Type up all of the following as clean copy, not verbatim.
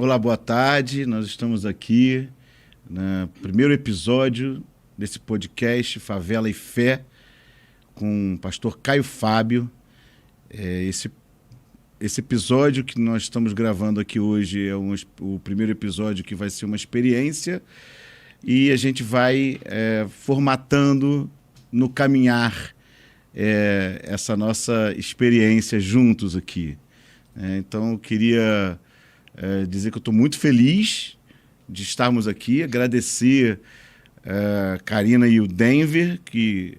Olá, boa tarde. Nós estamos aqui no primeiro episódio desse podcast Favela e Fé com o pastor Caio Fábio. Esse episódio que nós estamos gravando aqui hoje é o primeiro episódio que vai ser uma experiência e a gente vai formatando no caminhar essa nossa experiência juntos aqui. Então, eu queria dizer que eu estou muito feliz de estarmos aqui, agradecer a Karina e o Denver, que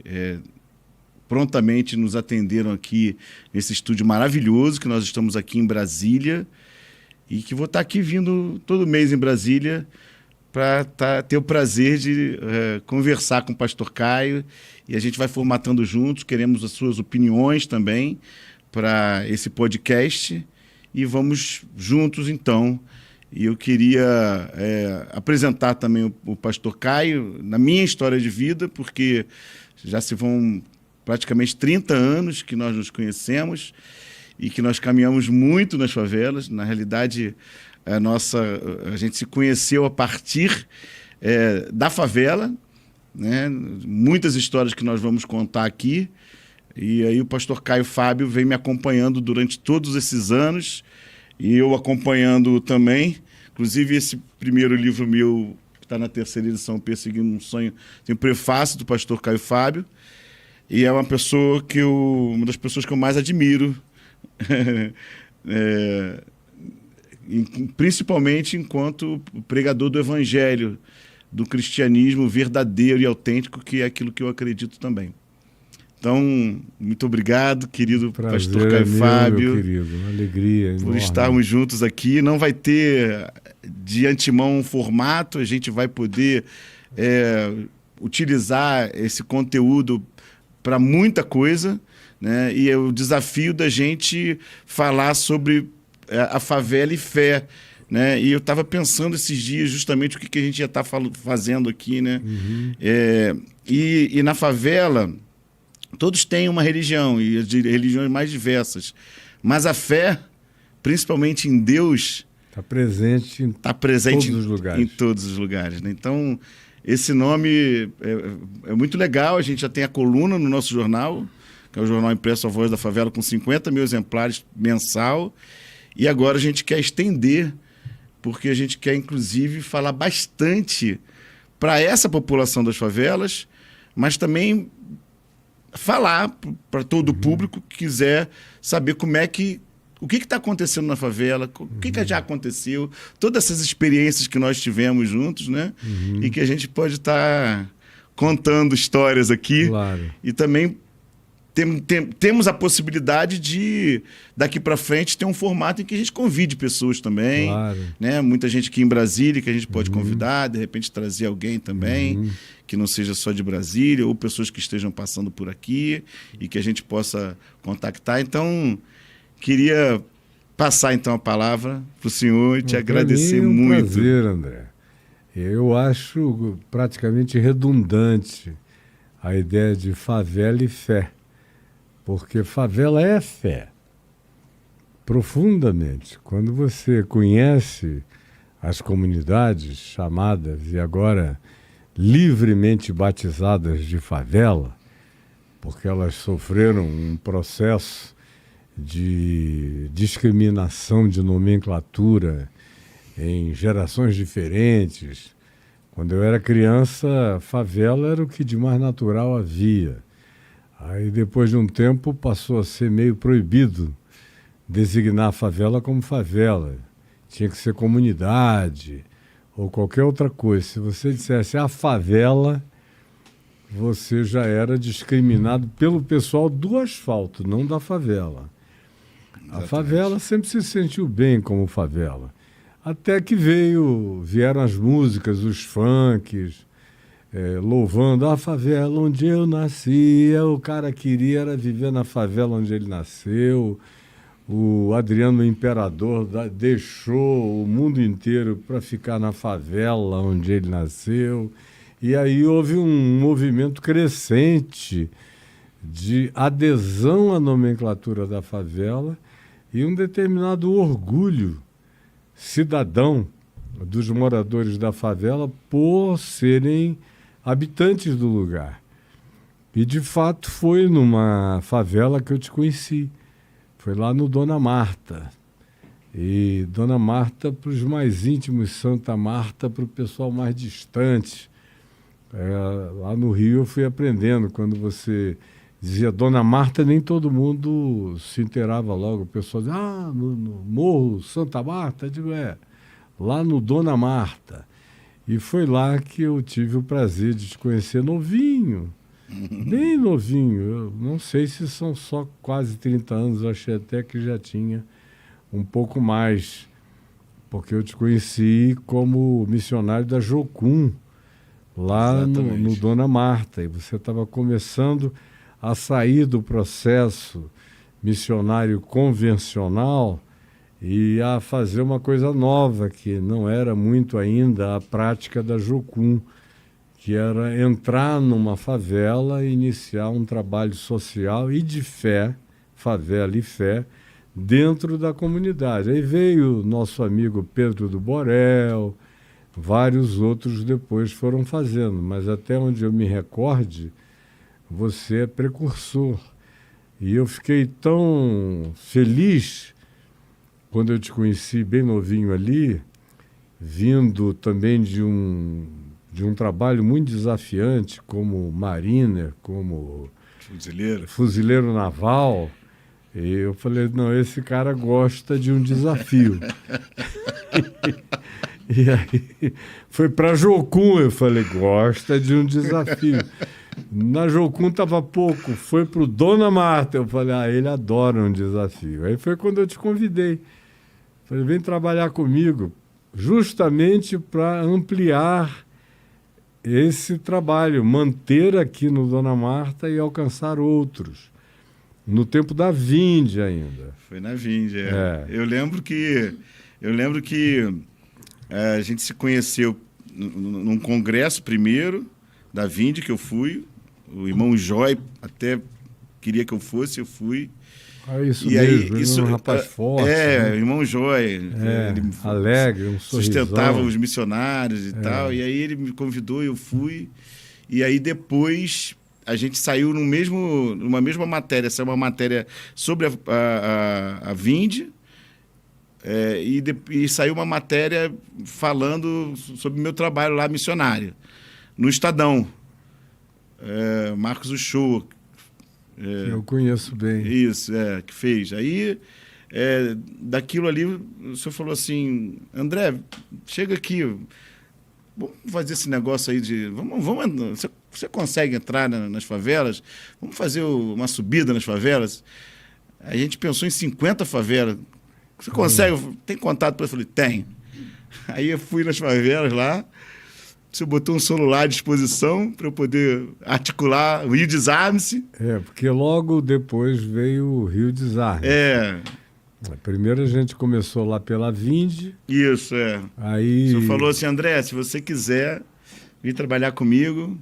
prontamente nos atenderam aqui nesse estúdio maravilhoso, que nós estamos aqui em Brasília, e que vou estar aqui vindo todo mês em Brasília para ter o prazer de conversar com o pastor Caio, e a gente vai formatando juntos, queremos as suas opiniões também para esse podcast, e vamos juntos então. E eu queria apresentar também o pastor Caio na minha história de vida, porque já se vão praticamente 30 anos que nós nos conhecemos e que nós caminhamos muito nas favelas. Na realidade, a gente se conheceu a partir da favela, né? Muitas histórias que nós vamos contar aqui. E aí o pastor Caio Fábio vem me acompanhando durante todos esses anos e eu acompanhando também. Inclusive, esse primeiro livro meu, que está na terceira edição, Perseguindo um Sonho, tem o prefácio do pastor Caio Fábio. E é uma das pessoas que eu mais admiro, principalmente enquanto pregador do evangelho, do cristianismo verdadeiro e autêntico, que é aquilo que eu acredito também. Então, muito obrigado, querido pastor Caio Fábio. Meu querido, uma alegria por enorme. Estarmos juntos aqui. Não vai ter de antemão um formato, a gente vai poder utilizar esse conteúdo para muita coisa, né? E é o desafio da gente falar sobre a favela e fé, né? E eu estava pensando esses dias justamente o que a gente já está fazendo aqui, né? Uhum. E na favela todos têm uma religião, e religiões mais diversas, mas a fé, principalmente em Deus, está presente em todos os lugares. Em todos os lugares, né? Então, esse nome é muito legal. A gente já tem a coluna no nosso jornal, que é o jornal impresso A Voz da Favela, com 50 mil exemplares mensal. E agora a gente quer estender, porque a gente quer, inclusive, falar bastante para essa população das favelas, mas também falar para todo o público que quiser saber o que está acontecendo na favela, o que já aconteceu, todas essas experiências que nós tivemos juntos, né? E que a gente pode estar contando histórias aqui. Claro. E também temos a possibilidade de, daqui para frente, ter um formato em que a gente convide pessoas também. Claro. Né? Muita gente aqui em Brasília que a gente pode convidar, de repente trazer alguém também, que não seja só de Brasília, ou pessoas que estejam passando por aqui e que a gente possa contactar. Então, queria passar então a palavra para o senhor e te agradecer muito. Prazer, André. Eu acho praticamente redundante a ideia de favela e fé, porque favela é fé, profundamente. Quando você conhece as comunidades chamadas e agora livremente batizadas de favela, porque elas sofreram um processo de discriminação de nomenclatura em gerações diferentes. Quando eu era criança, favela era o que de mais natural havia. Aí, depois de um tempo, passou a ser meio proibido designar a favela como favela. Tinha que ser comunidade ou qualquer outra coisa. Se você dissesse a favela, você já era discriminado pelo pessoal do asfalto, não da favela. A favela sempre se sentiu bem como favela. Até que vieram as músicas, os funks, louvando a favela onde eu nasci. O cara queria era viver na favela onde ele nasceu. O Adriano Imperador deixou o mundo inteiro para ficar na favela onde ele nasceu. E aí houve um movimento crescente de adesão à nomenclatura da favela e um determinado orgulho cidadão dos moradores da favela por serem habitantes do lugar. E, de fato, foi numa favela que eu te conheci. Foi lá no Dona Marta. E Dona Marta para os mais íntimos, Santa Marta para o pessoal mais distante. Lá no Rio eu fui aprendendo, quando você dizia Dona Marta, nem todo mundo se inteirava logo. O pessoal dizia, no Morro Santa Marta, eu digo, lá no Dona Marta. E foi lá que eu tive o prazer de te conhecer novinho, bem novinho. Eu não sei se são só quase 30 anos, eu achei até que já tinha um pouco mais, porque eu te conheci como missionário da Jocum, lá no Dona Marta, e você estava começando a sair do processo missionário convencional e a fazer uma coisa nova, que não era muito ainda a prática da Jocum, que era entrar numa favela e iniciar um trabalho social e de fé, favela e fé, dentro da comunidade. Aí veio nosso amigo Pedro do Borel, vários outros depois foram fazendo, mas até onde eu me recorde, você é precursor. E eu fiquei tão feliz quando eu te conheci bem novinho ali, vindo também de um trabalho muito desafiante como mariner, como fuzileiro naval. E eu falei, não, esse cara gosta de um desafio. E aí foi para Jocum, eu falei, gosta de um desafio. Na Jocum estava pouco, foi para o Dona Marta, eu falei, ele adora um desafio. Aí foi quando eu te convidei. Falei, vem trabalhar comigo, justamente para ampliar esse trabalho, manter aqui no Dona Marta e alcançar outros. No tempo da Vinde ainda. Foi na Vinde, Eu lembro que a gente se conheceu num congresso primeiro, da Vinde, que eu fui. O irmão Joy até queria que eu fosse, eu fui. Isso mesmo, isso, um rapaz forte. O irmão Joy. Ele alegre, um sorrisão. Sustentava os missionários e tal. E aí ele me convidou, eu fui. E aí depois a gente saiu numa mesma matéria. Saiu uma matéria sobre a Vinde. E saiu uma matéria falando sobre o meu trabalho lá missionário, no Estadão. Marcos Uchoa. Eu conheço bem. Isso, que fez. Aí, daquilo ali, o senhor falou assim, André, chega aqui, vamos fazer esse negócio aí de... Você consegue entrar nas favelas? Vamos fazer uma subida nas favelas? A gente pensou em 50 favelas. Você consegue? Tem contato? Eu falei, tem. Aí eu fui nas favelas lá, você botou um celular à disposição para eu poder articular o Rio Desarme-se. Porque logo depois veio o Rio Desarme-se. Primeiro a gente começou lá pela Vinde. Isso, Aí... O senhor falou assim, André, se você quiser vir trabalhar comigo,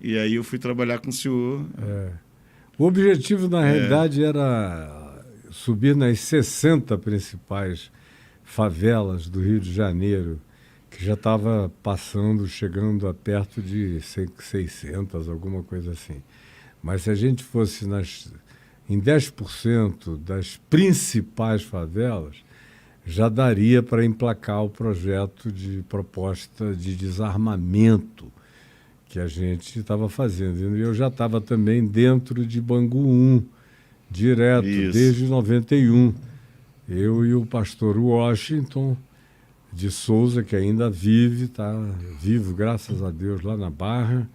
e aí eu fui trabalhar com o senhor. O objetivo, na realidade, era subir nas 60 principais favelas do Rio de Janeiro, que já estava chegando a perto de 600, alguma coisa assim. Mas se a gente fosse em 10% das principais favelas, já daria para emplacar o projeto de proposta de desarmamento que a gente estava fazendo. E eu já estava também dentro de Bangu 1, direto, desde 91. Eu e o pastor Washington de Souza, que ainda vive, está vivo, graças a Deus, lá na Barra.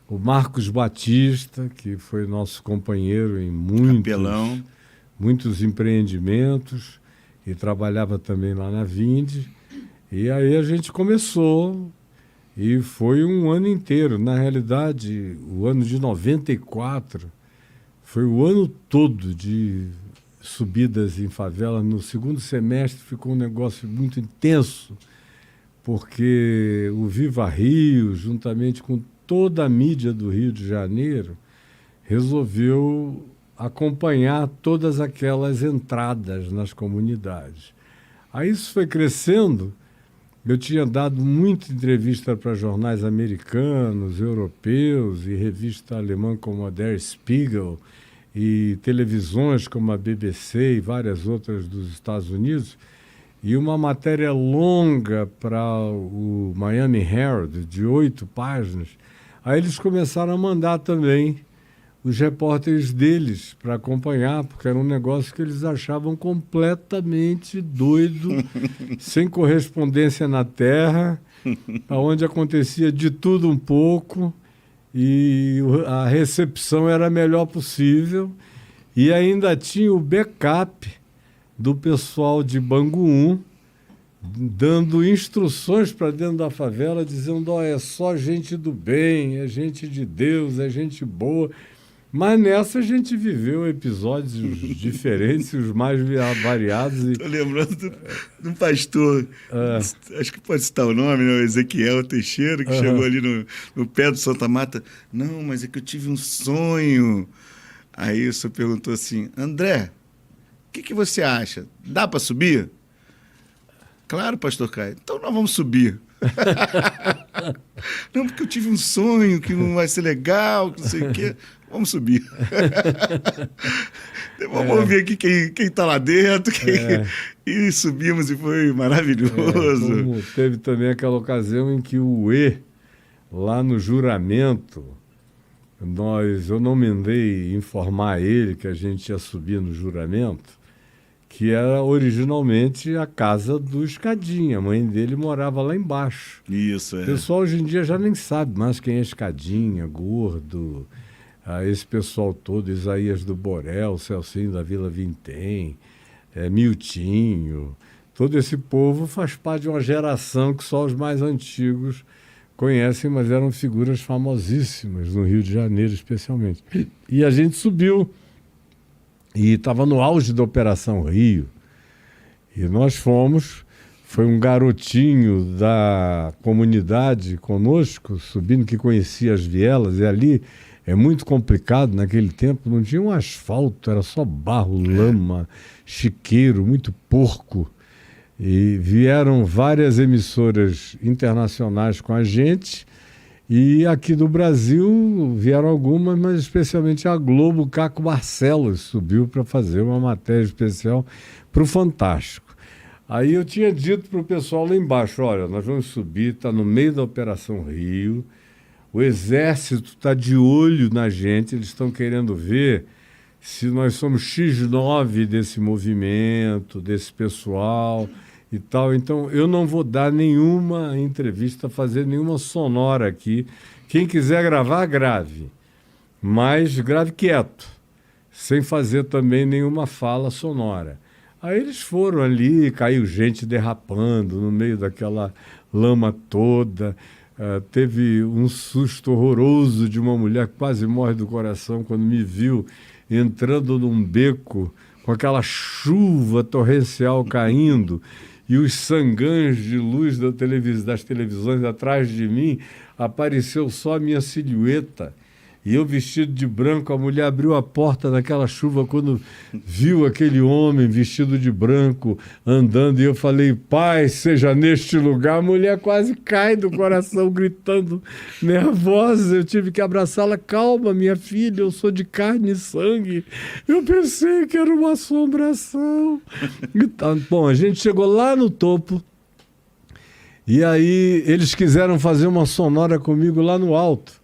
O Marcos Batista, que foi nosso companheiro em muitos empreendimentos e trabalhava também lá na Vinde. E aí a gente começou e foi um ano inteiro. Na realidade, o ano de 94 foi o ano todo de subidas em favela. No segundo semestre ficou um negócio muito intenso, porque o Viva Rio, juntamente com toda a mídia do Rio de Janeiro, resolveu acompanhar todas aquelas entradas nas comunidades. Aí isso foi crescendo. Eu tinha dado muita entrevista para jornais americanos, europeus e revista alemã como a Der Spiegel e televisões como a BBC e várias outras dos Estados Unidos. E uma matéria longa para o Miami Herald, de 8 páginas. Aí eles começaram a mandar também os repórteres deles para acompanhar, porque era um negócio que eles achavam completamente doido, sem correspondência na Terra, onde acontecia de tudo um pouco, e a recepção era a melhor possível, e ainda tinha o backup do pessoal de Bangu 1, dando instruções para dentro da favela, dizendo, é só gente do bem, é gente de Deus, é gente boa. Mas nessa a gente viveu episódios diferentes, os mais variados. Estou lembrando de um pastor, acho que pode citar o nome, né? O Ezequiel Teixeira, que chegou ali no pé do Santa Mata. Não, mas é que eu tive um sonho. Aí o senhor perguntou assim, André, o que você acha? Dá para subir? Claro, pastor Caio. Então nós vamos subir. Não, porque eu tive um sonho que não vai ser legal, que não sei o quê. Vamos subir. Vamos ouvir aqui quem está lá dentro. E subimos e foi maravilhoso. Teve também aquela ocasião em que o lá no juramento, eu não mandei informar ele que a gente ia subir no juramento, que era originalmente a casa do Escadinha. A mãe dele morava lá embaixo. Isso, O pessoal hoje em dia já nem sabe mais quem é Escadinha, Gordo, esse pessoal todo, Isaías do Borel, Celcinho da Vila Vintém, Miltinho. Todo esse povo faz parte de uma geração que só os mais antigos conhecem, mas eram figuras famosíssimas no Rio de Janeiro, especialmente. E a gente subiu. E estava no auge da Operação Rio. E nós fomos, foi um garotinho da comunidade conosco, subindo, que conhecia as vielas, e ali é muito complicado naquele tempo, não tinha um asfalto, era só barro, lama, chiqueiro, muito porco. E vieram várias emissoras internacionais com a gente, e aqui do Brasil vieram algumas, mas especialmente a Globo, Caco Barcelos subiu para fazer uma matéria especial para o Fantástico. Aí eu tinha dito para o pessoal lá embaixo, olha, nós vamos subir, está no meio da Operação Rio, o Exército está de olho na gente, eles estão querendo ver se nós somos X9 desse movimento, desse pessoal e tal. Então, eu não vou dar nenhuma entrevista, fazer nenhuma sonora aqui. Quem quiser gravar, grave. Mas grave quieto, sem fazer também nenhuma fala sonora. Aí eles foram ali, caiu gente derrapando no meio daquela lama toda. Teve um susto horroroso de uma mulher que quase morre do coração quando me viu entrando num beco com aquela chuva torrencial caindo. E os sangãs de luz das televisões atrás de mim, apareceu só a minha silhueta. E eu vestido de branco, a mulher abriu a porta naquela chuva quando viu aquele homem vestido de branco andando. E eu falei, paz seja neste lugar. A mulher quase cai do coração, gritando, nervosa. Eu tive que abraçá-la. Calma, minha filha, eu sou de carne e sangue. Eu pensei que era uma assombração. Então, bom, a gente chegou lá no topo. E aí eles quiseram fazer uma sonora comigo lá no alto.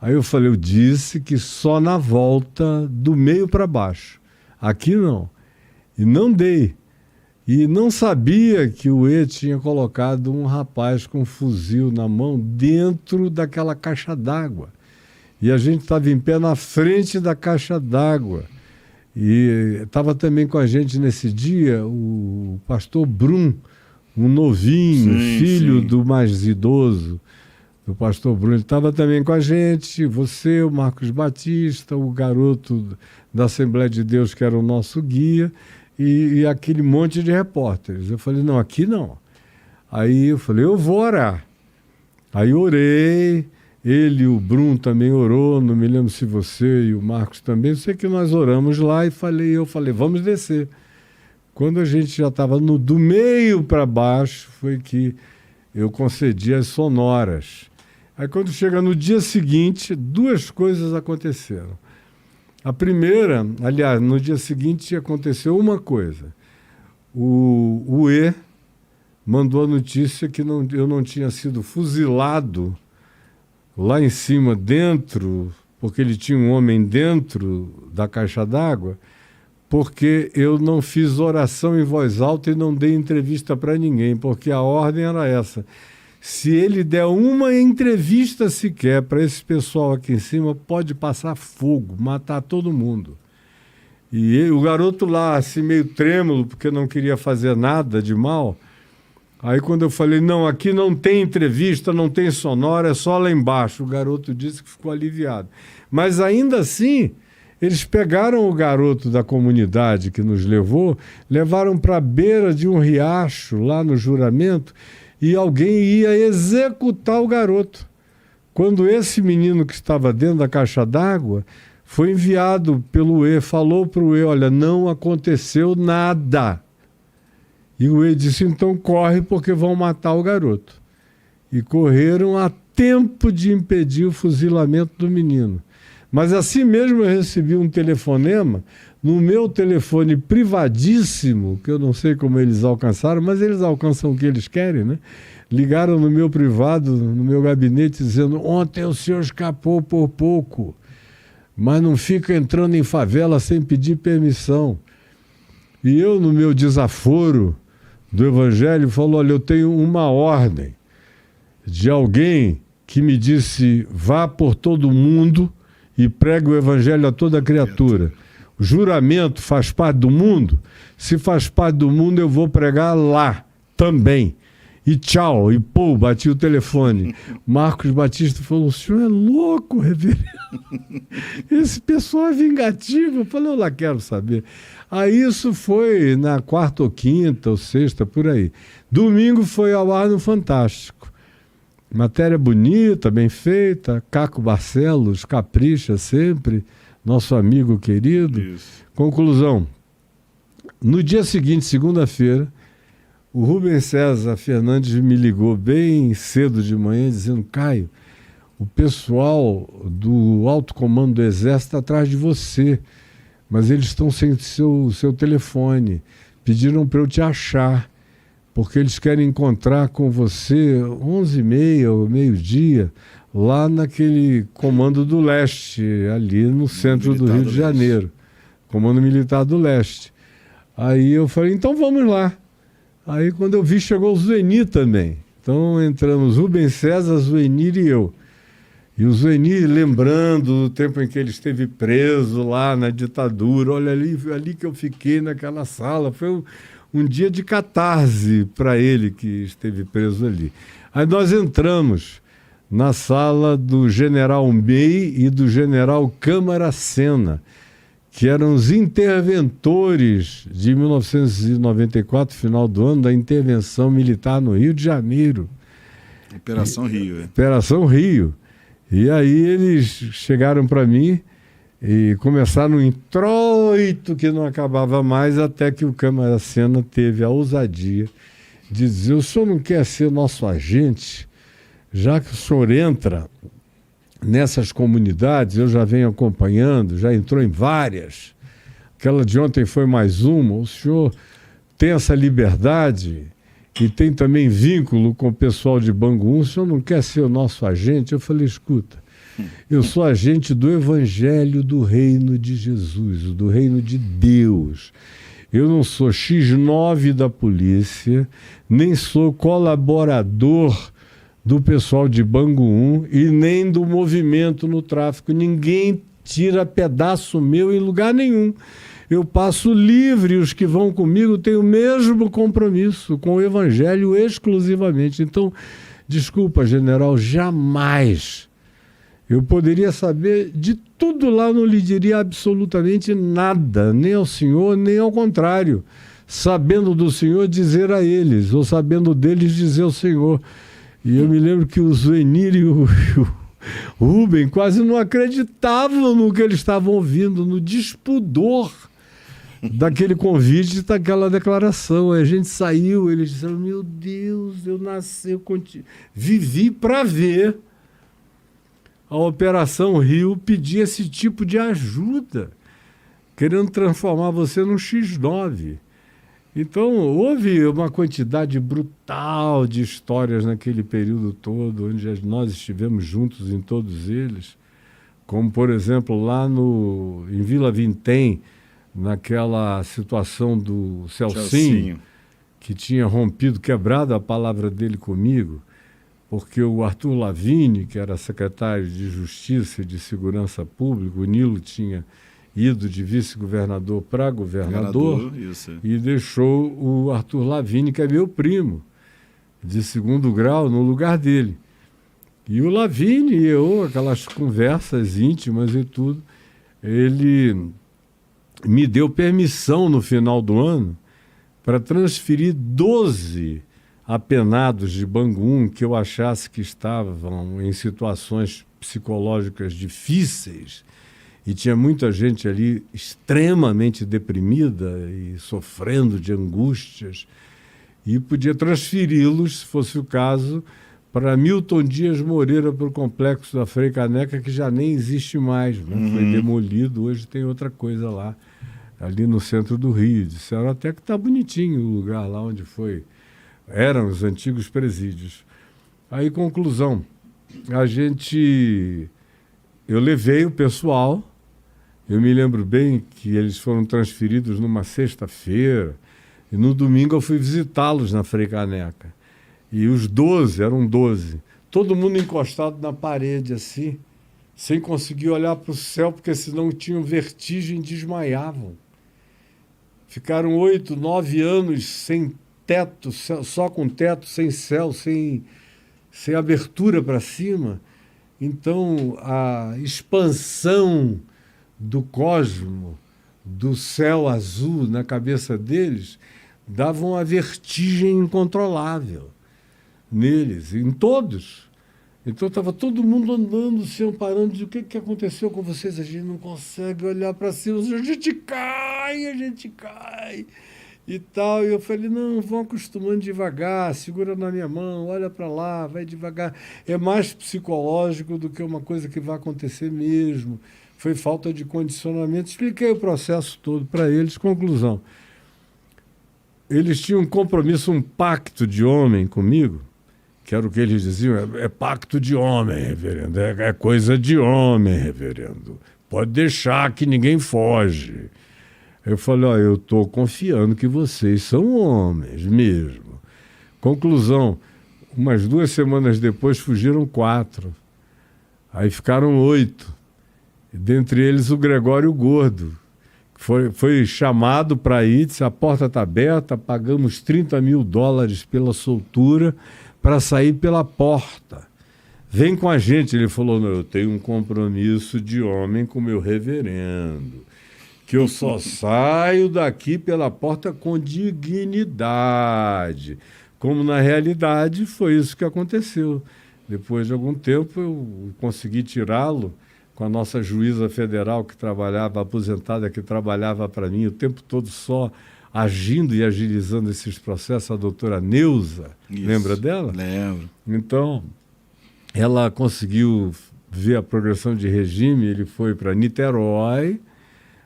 Aí eu falei, eu disse que só na volta do meio para baixo. Aqui não. E não dei. E não sabia que o tinha colocado um rapaz com um fuzil na mão dentro daquela caixa d'água. E a gente estava em pé na frente da caixa d'água. E estava também com a gente nesse dia o pastor Brum, um novinho, filho do mais idoso. O pastor Bruno estava também com a gente, você, o Marcos Batista, o garoto da Assembleia de Deus, que era o nosso guia, e aquele monte de repórteres. Eu falei, não, aqui não. Aí eu falei, eu vou orar. Aí orei, ele e o Bruno também orou, não me lembro se você e o Marcos também, eu sei que nós oramos lá eu falei, vamos descer. Quando a gente já estava do meio para baixo, foi que eu concedi as sonoras. Aí quando chega no dia seguinte, 2 coisas aconteceram. A primeira, aliás, no dia seguinte aconteceu uma coisa. O E mandou a notícia que eu não tinha sido fuzilado lá em cima, dentro, porque ele tinha um homem dentro da caixa d'água, porque eu não fiz oração em voz alta e não dei entrevista para ninguém, porque a ordem era essa. Se ele der uma entrevista sequer para esse pessoal aqui em cima, pode passar fogo, matar todo mundo. E o garoto lá, assim, meio trêmulo, porque não queria fazer nada de mal. Aí quando eu falei, não, aqui não tem entrevista, não tem sonora, é só lá embaixo. O garoto disse que ficou aliviado. Mas ainda assim, eles pegaram o garoto da comunidade que nos levou, levaram para a beira de um riacho, lá no Juramento, e alguém ia executar o garoto. Quando esse menino que estava dentro da caixa d'água foi enviado pelo E, falou para o E, olha, não aconteceu nada. E o E disse, então corre porque vão matar o garoto. E correram a tempo de impedir o fuzilamento do menino. Mas assim mesmo eu recebi um telefonema no meu telefone privadíssimo, que eu não sei como eles alcançaram, mas eles alcançam o que eles querem, né? Ligaram no meu privado, no meu gabinete, dizendo, ontem o senhor escapou por pouco, mas não fica entrando em favela sem pedir permissão. E eu, no meu desaforo do Evangelho, falo, olha, eu tenho uma ordem de alguém que me disse, vá por todo mundo e pregue o Evangelho a toda criatura. O juramento faz parte do mundo? Se faz parte do mundo, eu vou pregar lá também. E tchau, e pô, bati o telefone. Marcos Batista falou, o senhor é louco, reverendo. Esse pessoal é vingativo. Eu falei, eu lá quero saber. Aí isso foi na 4ª ou 5ª ou 6ª, por aí. Domingo foi ao ar no Fantástico. Matéria bonita, bem feita. Caco Barcelos capricha sempre. Nosso amigo querido. Isso. Conclusão. No dia seguinte, segunda-feira, o Rubens César Fernandes me ligou bem cedo de manhã, dizendo, Caio, o pessoal do alto comando do Exército está atrás de você, mas eles estão sem seu telefone. Pediram para eu te achar, porque eles querem encontrar com você 11h30 ou meio-dia, lá naquele Comando do Leste, ali no centro do Rio de Janeiro. Comando Militar do Leste. Aí eu falei, então vamos lá. Aí quando eu vi, chegou o Zueni também. Então entramos Rubens César, Zuenir e eu. E o Zuenir lembrando do tempo em que ele esteve preso lá na ditadura. Olha ali que eu fiquei naquela sala. Foi um dia de catarse para ele que esteve preso ali. Aí nós entramos na sala do general Mei e do general Câmara Sena, que eram os interventores de 1994, final do ano, da intervenção militar no Rio de Janeiro. Operação Rio, é? Operação Rio. E aí eles chegaram para mim e começaram um introito que não acabava mais, até que o Câmara Sena teve a ousadia de dizer, o senhor não quer ser nosso agente? Já que o senhor entra nessas comunidades, eu já venho acompanhando, já entrou em várias. Aquela de ontem foi mais uma. O senhor tem essa liberdade e tem também vínculo com o pessoal de Bangu. O senhor não quer ser o nosso agente? Eu falei, escuta, eu sou agente do Evangelho do Reino de Jesus, do Reino de Deus. Eu não sou X9 da polícia, nem sou colaborador do pessoal de Bangu 1 e nem do movimento no tráfico. Ninguém tira pedaço meu em lugar nenhum. Eu passo livre, os que vão comigo têm o mesmo compromisso com o Evangelho exclusivamente. Então, desculpa, general, jamais. Eu poderia saber de tudo lá, não lhe diria absolutamente nada, nem ao senhor, nem ao contrário. Sabendo do senhor, dizer a eles, ou sabendo deles, dizer ao senhor. E eu me lembro que o Zuenir e o Rubem quase não acreditavam no que eles estavam ouvindo, no despudor daquele convite, daquela declaração. Aí a gente saiu, eles disseram, meu Deus, eu nasci, vivi para ver a Operação Rio pedir esse tipo de ajuda, querendo transformar você num X9. Então, houve uma quantidade brutal de histórias naquele período todo, onde nós estivemos juntos em todos eles, como, por exemplo, lá em Vila Vintém, naquela situação do Celcinho, que tinha rompido, quebrado a palavra dele comigo, porque o Arthur Lavigne, que era secretário de Justiça e de Segurança Pública, o Nilo tinha ido de vice-governador para governador, e deixou o Arthur Lavigne, que é meu primo, de segundo grau, no lugar dele. E o Lavigne e eu, aquelas conversas íntimas e tudo, ele me deu permissão no final do ano para transferir 12 apenados de Bangu que eu achasse que estavam em situações psicológicas difíceis, e tinha muita gente ali extremamente deprimida e sofrendo de angústias, e podia transferi-los, se fosse o caso, para Milton Dias Moreira, para o complexo da Frei Caneca, que já nem existe mais, né? Foi demolido, hoje tem outra coisa lá, ali no centro do Rio. Disseram até que está bonitinho o lugar lá onde eram os antigos presídios. Aí, conclusão, eu levei o pessoal. Eu me lembro bem que eles foram transferidos numa sexta-feira, e no domingo eu fui visitá-los na Frei Caneca. E os 12, eram 12, todo mundo encostado na parede assim, sem conseguir olhar para o céu, porque senão tinham vertigem e desmaiavam. Ficaram 8, 9 anos sem teto, só com teto, sem céu, sem abertura para cima. Então, a expansão do cosmo, do céu azul na cabeça deles, dava uma vertigem incontrolável neles, em todos. Então estava todo mundo andando, se amparando, dizendo, o que aconteceu com vocês? A gente não consegue olhar para cima, a gente cai, e tal. E eu falei, não, vão acostumando devagar, segura na minha mão, olha para lá, vai devagar. É mais psicológico do que uma coisa que vai acontecer mesmo. Foi falta de condicionamento. Expliquei o processo todo para eles. Conclusão, eles tinham um compromisso, um pacto de homem comigo, que era o que eles diziam, é pacto de homem, reverendo, é coisa de homem, reverendo. Pode deixar que ninguém foge. Eu falei, eu estou confiando que vocês são homens mesmo. Conclusão, umas 2 semanas depois fugiram 4. Aí ficaram 8. Dentre eles o Gregório Gordo. Foi chamado para ir, disse, a porta está aberta, pagamos $30 mil pela soltura para sair pela porta. Vem com a gente. Ele falou, não, eu tenho um compromisso de homem com meu reverendo, que eu só saio daqui pela porta com dignidade. Como na realidade foi isso que aconteceu. Depois de algum tempo eu consegui tirá-lo com a nossa juíza federal que trabalhava, aposentada, que trabalhava para mim o tempo todo só agindo e agilizando esses processos, a doutora Neuza. Isso. Lembra dela? Lembro. Então, ela conseguiu ver a progressão de regime, ele foi para Niterói,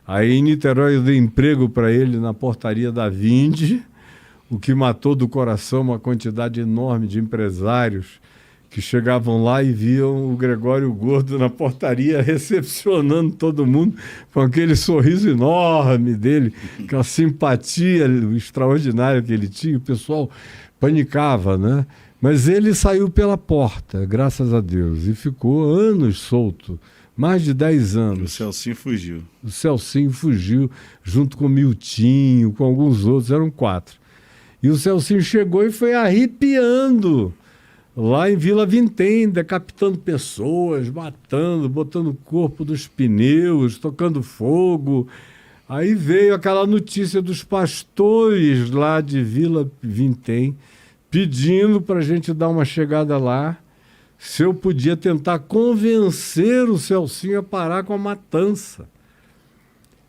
aí em Niterói eu dei emprego para ele na portaria da Vinde, o que matou do coração uma quantidade enorme de empresários que chegavam lá e viam o Gregório Gordo na portaria recepcionando todo mundo com aquele sorriso enorme dele, com a simpatia extraordinária que ele tinha. O pessoal panicava, né? Mas ele saiu pela porta, graças a Deus, e ficou anos solto, mais de 10 anos. O Celcinho fugiu. O Celcinho fugiu, junto com o Miltinho, com alguns outros, eram 4. E o Celcinho chegou e foi arrepiando lá em Vila Vintém, decapitando pessoas, matando, botando o corpo dos pneus, tocando fogo. Aí veio aquela notícia dos pastores lá de Vila Vintém, pedindo para a gente dar uma chegada lá, se eu podia tentar convencer o Celcinho a parar com a matança.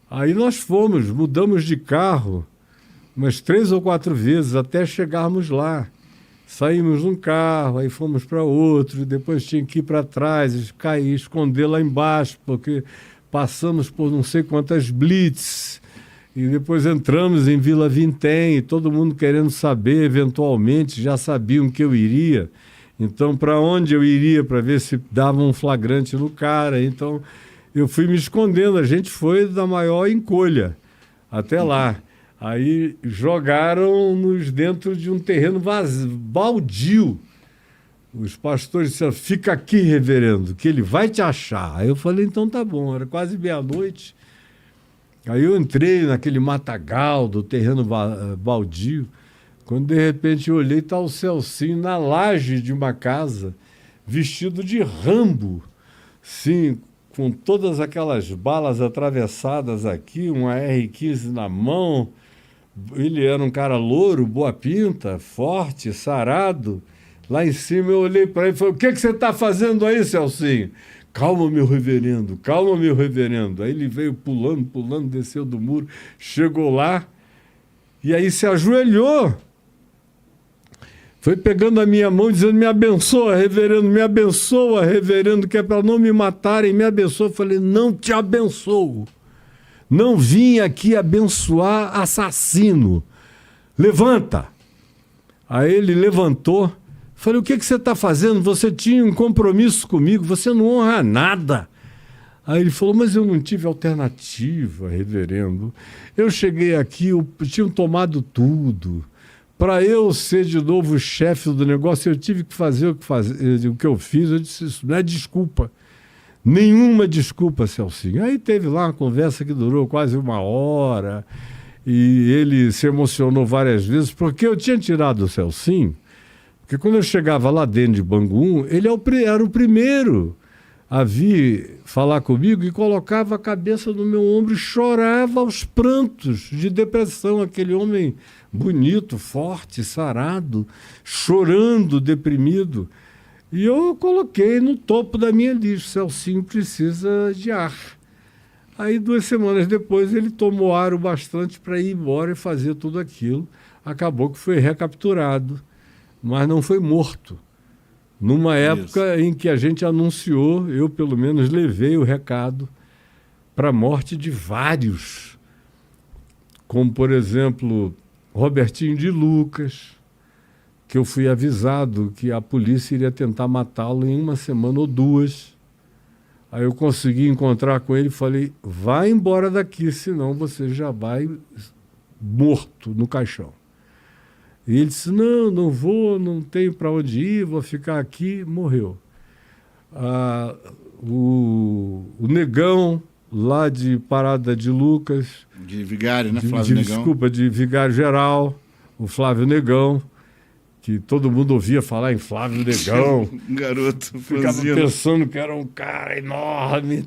Aí nós mudamos de carro umas 3 ou 4 vezes até chegarmos lá. Saímos de um carro, aí fomos para outro, depois tinha que ir para trás, cair, esconder lá embaixo, porque passamos por não sei quantas blitz, e depois entramos em Vila Vintém, e todo mundo querendo saber, eventualmente, já sabiam que eu iria. Então, para onde eu iria, para ver se dava um flagrante no cara. Então, eu fui me escondendo, a gente foi da maior encolha até lá. Aí jogaram-nos dentro de um terreno baldio. Os pastores disseram, fica aqui, reverendo, que ele vai te achar. Aí eu falei, então tá bom, era quase meia-noite. Aí eu entrei naquele matagal do terreno baldio, quando de repente eu olhei, está o Celcinho na laje de uma casa, vestido de Rambo, sim, com todas aquelas balas atravessadas aqui, uma R-15 na mão. Ele era um cara louro, boa pinta, forte, sarado. Lá em cima eu olhei para ele e falei, o que você está fazendo aí, Celcinho? Calma, meu reverendo, calma, meu reverendo. Aí ele veio pulando, desceu do muro, chegou lá e aí se ajoelhou. Foi pegando a minha mão dizendo, me abençoa, reverendo, que é para não me matarem, me abençoa. Eu falei, não te abençoo. Não vim aqui abençoar assassino. Levanta. Aí ele levantou. Falei, o que você está fazendo? Você tinha um compromisso comigo, você não honra nada. Aí ele falou, mas eu não tive alternativa, reverendo. Eu cheguei aqui, eu tinha tomado tudo. Para eu ser de novo o chefe do negócio, eu tive que fazer o que eu fiz. Eu disse, isso não é desculpa. Nenhuma desculpa, Celcinho. Aí teve lá uma conversa que durou quase 1 hora e ele se emocionou várias vezes porque eu tinha tirado o Celcinho, porque quando eu chegava lá dentro de Bangu, ele era o primeiro a vir falar comigo e colocava a cabeça no meu ombro e chorava aos prantos de depressão, aquele homem bonito, forte, sarado, chorando, deprimido. E eu coloquei no topo da minha lista, Celcinho precisa de ar. Aí 2 semanas depois ele tomou ar o bastante para ir embora e fazer tudo aquilo. Acabou que foi recapturado, mas não foi morto. Numa época em que a gente anunciou, eu pelo menos levei o recado para a morte de vários, como por exemplo Robertinho de Lucas, que eu fui avisado que a polícia iria tentar matá-lo em 1 semana ou 2. Aí eu consegui encontrar com ele e falei, vai embora daqui, senão você já vai morto no caixão. E ele disse, não vou, não tenho para onde ir, vou ficar aqui. Morreu. O Negão, lá de Parada de Lucas. De Vigário, né, Flávio Negão? Desculpa, de Vigário Geral, o Flávio Negão, que todo mundo ouvia falar em Flávio Negão. Um garoto Ficava franzino. pensando que era um cara enorme,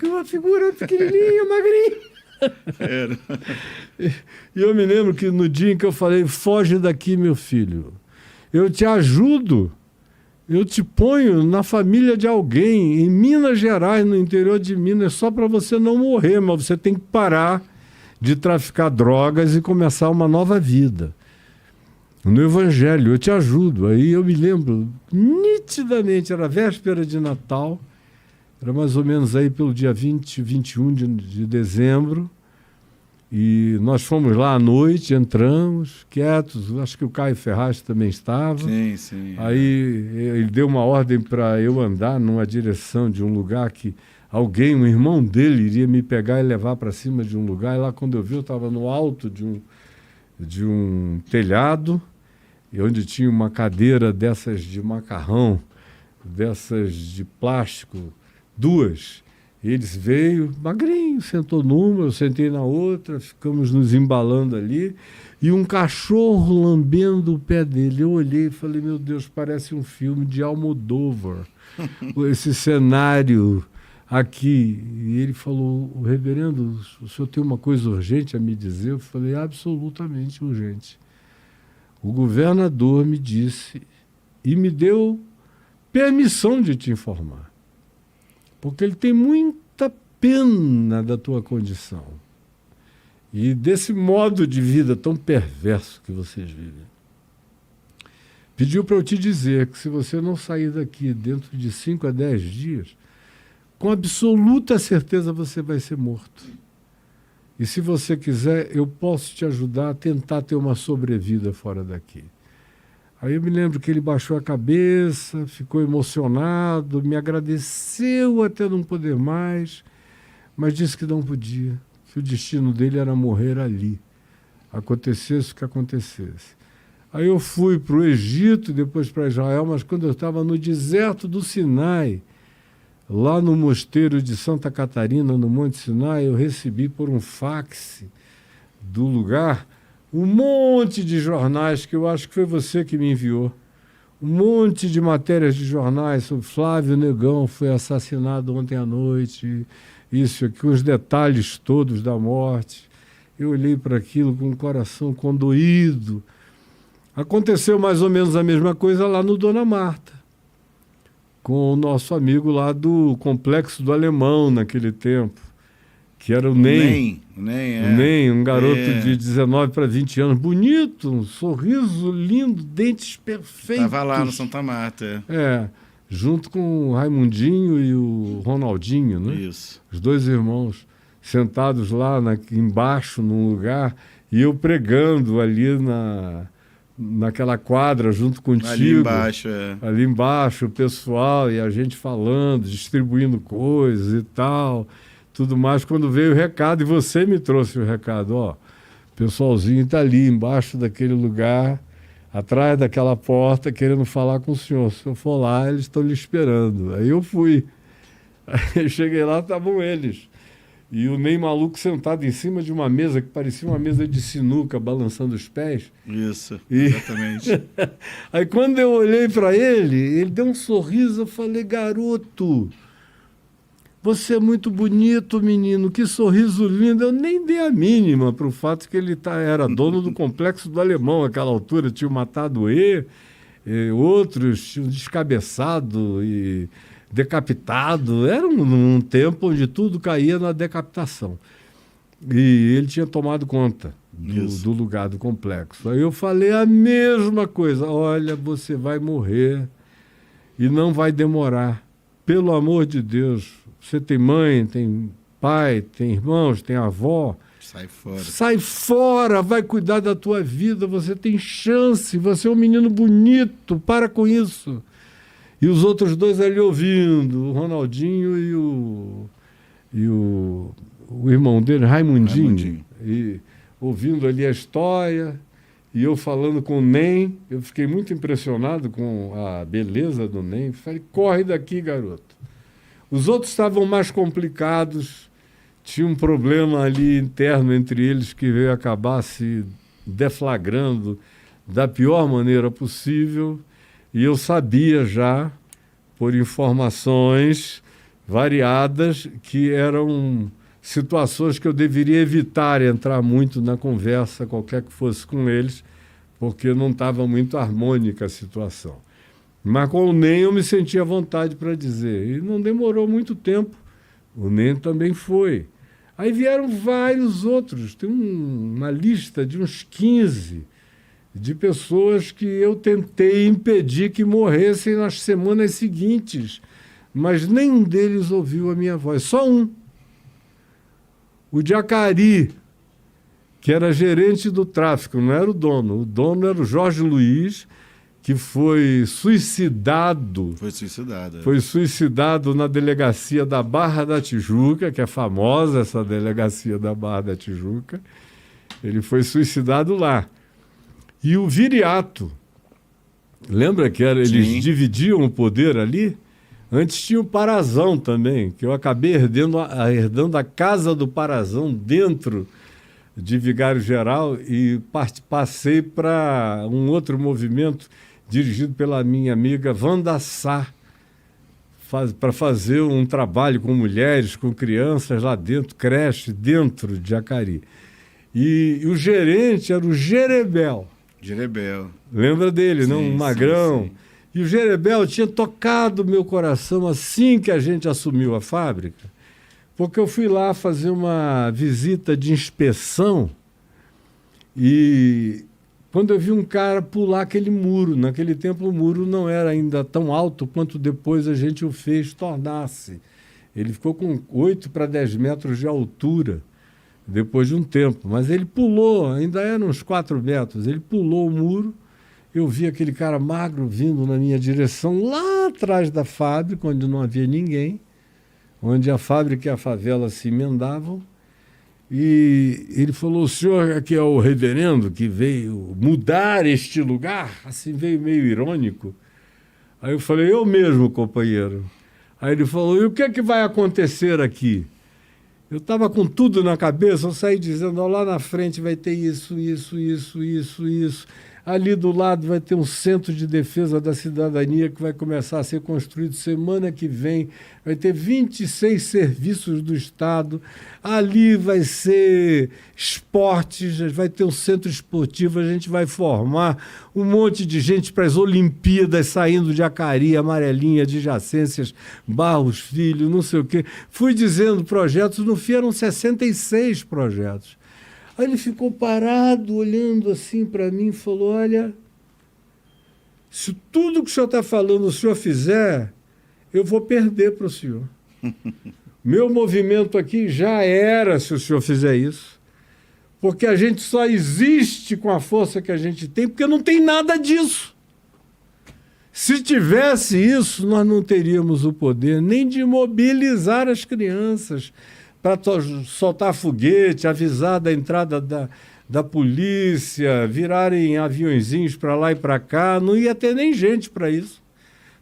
uma figura pequenininha, magrinha. Era. E eu me lembro que no dia em que eu falei, foge daqui, meu filho, eu te ajudo, eu te ponho na família de alguém, em Minas Gerais, no interior de Minas, só para você não morrer, mas você tem que parar de traficar drogas e começar uma nova vida. No Evangelho, eu te ajudo. Aí eu me lembro nitidamente, era véspera de Natal, era mais ou menos aí pelo dia 20, 21 de dezembro, e nós fomos lá à noite, entramos, quietos, acho que o Caio Ferraz também estava. Sim. Aí ele deu uma ordem para eu andar numa direção de um lugar que alguém, um irmão dele, iria me pegar e levar para cima de um lugar, e lá quando eu vi, eu estava no alto de um telhado, e onde tinha uma cadeira dessas de macarrão, dessas de plástico, 2. Eles veio, magrinho, sentou numa, eu sentei na outra, ficamos nos embalando ali, e um cachorro lambendo o pé dele. Eu olhei e falei, meu Deus, parece um filme de Almodóvar, esse cenário aqui. E ele falou, o reverendo, o senhor tem uma coisa urgente a me dizer? Eu falei, absolutamente urgente. O governador me disse e me deu permissão de te informar, porque ele tem muita pena da tua condição. e desse modo de vida tão perverso que vocês vivem. Pediu para eu te dizer que se você não sair daqui dentro de 5 a 10 dias, com absoluta certeza você vai ser morto. E se você quiser, eu posso te ajudar a tentar ter uma sobrevida fora daqui. Aí eu me lembro que ele baixou a cabeça, ficou emocionado, me agradeceu até não poder mais, mas disse que não podia, que o destino dele era morrer ali, acontecesse o que acontecesse. Aí eu fui para o Egito, depois para Israel, mas quando eu estava no deserto do Sinai, lá no mosteiro de Santa Catarina, no Monte Sinai, eu recebi por um fax do lugar um monte de jornais, que eu acho que foi você que me enviou. Um monte de matérias de jornais sobre Flávio Negão foi assassinado ontem à noite, isso aqui, os detalhes todos da morte. Eu olhei para aquilo com o coração condoído. Aconteceu mais ou menos a mesma coisa lá no Dona Marta, com o nosso amigo lá do Complexo do Alemão naquele tempo, que era o Ney. O Ney, O Ney, um garoto de 19 para 20 anos, bonito, um sorriso lindo, dentes perfeitos. Estava lá no Santa Marta. Junto com o Raimundinho e o Ronaldinho, né? Isso. Os dois irmãos sentados lá embaixo, num lugar, e eu pregando ali naquela quadra junto contigo. Ali embaixo, Ali embaixo, o pessoal e a gente falando, distribuindo coisas e tal, tudo mais. Quando veio o recado, e você me trouxe o recado, ó, o pessoalzinho está ali embaixo daquele lugar, atrás daquela porta, querendo falar com o senhor. Se eu for lá, eles estão lhe esperando. Aí eu fui. Aí cheguei lá, estavam eles. E o Ney maluco sentado em cima de uma mesa que parecia uma mesa de sinuca, balançando os pés. Isso, exatamente. Aí quando eu olhei para ele deu um sorriso, eu falei, garoto, você é muito bonito, menino, que sorriso lindo. Eu nem dei a mínima para o fato que ele era dono do Complexo do Alemão, àquela altura, tinha matado outros tinham descabeçado e decapitado. Era um tempo onde tudo caía na decapitação. E ele tinha tomado conta do lugar do complexo. Aí eu falei a mesma coisa. Olha, você vai morrer e não vai demorar. Pelo amor de Deus. Você tem mãe, tem pai, tem irmãos, tem avó. Sai fora. Sai fora, vai cuidar da tua vida. Você tem chance, você é um menino bonito. Para com isso. E os outros dois ali ouvindo, o Ronaldinho e o irmão dele, Raimundinho. E ouvindo ali a história, e eu falando com o Ney. Eu fiquei muito impressionado com a beleza do Ney. Falei, corre daqui, garoto. Os outros estavam mais complicados, tinha um problema ali interno entre eles que veio acabar se deflagrando da pior maneira possível. E eu sabia já, por informações variadas, que eram situações que eu deveria evitar entrar muito na conversa, qualquer que fosse com eles, porque não estava muito harmônica a situação. Mas com o Ney eu me senti à vontade para dizer. E não demorou muito tempo. O Ney também foi. Aí vieram vários outros. Tem uma lista de uns 15 de pessoas que eu tentei impedir que morressem nas semanas seguintes, mas nenhum deles ouviu a minha voz, só um. O Jacari, que era gerente do tráfico, não era o dono era o Jorge Luiz, que foi suicidado. Foi suicidado na delegacia da Barra da Tijuca, que é famosa essa delegacia da Barra da Tijuca. Ele foi suicidado lá. E o Viriato, lembra que eles dividiam o poder ali? Antes tinha o Parazão também, que eu acabei herdando a casa do Parazão dentro de Vigário Geral e passei para um outro movimento dirigido pela minha amiga Wanda Sá, para fazer um trabalho com mulheres, com crianças lá dentro, creche dentro de Jacari. E o gerente era o Jerebel. Lembra dele, sim, não? Um magrão. Sim. E o Jerebel tinha tocado meu coração assim que a gente assumiu a fábrica, Porque eu fui lá fazer uma visita de inspeção e quando eu vi um cara pular aquele muro, naquele tempo o muro não era ainda tão alto quanto depois a gente o fez tornar-se. Ele ficou com 8 para 10 metros de altura depois de um tempo, mas ele pulou, ainda eram uns 4 metros, ele pulou o muro. Eu vi aquele cara magro vindo na minha direção lá atrás da fábrica, onde não havia ninguém, onde a fábrica e a favela se emendavam, e ele falou: o senhor aqui é o reverendo que veio mudar este lugar? Assim, veio meio irônico. Aí eu falei: eu mesmo, companheiro. Aí ele falou: e o que é que vai acontecer aqui? Eu estava com tudo na cabeça, eu saí dizendo: ó, lá na frente vai ter isso, isso, isso, isso, isso. Ali do lado vai ter um centro de defesa da cidadania que vai começar a ser construído semana que vem. Vai ter 26 serviços do Estado. Ali vai ser esportes, vai ter um centro esportivo. A gente vai formar um monte de gente para as Olimpíadas saindo de Acari, Amarelinha, adjacências, Barros Filho, não sei o quê. Fui dizendo projetos, no fim eram 66 projetos. Aí ele ficou parado, olhando assim para mim e falou: olha, se tudo que o senhor está falando o senhor fizer, eu vou perder para o senhor. Meu movimento aqui já era se o senhor fizer isso, porque a gente só existe com a força que a gente tem, porque não tem nada disso. Se tivesse isso, nós não teríamos o poder nem de mobilizar as crianças, para soltar foguete, avisar da entrada da polícia, virarem aviõezinhos para lá e para cá, não ia ter nem gente para isso.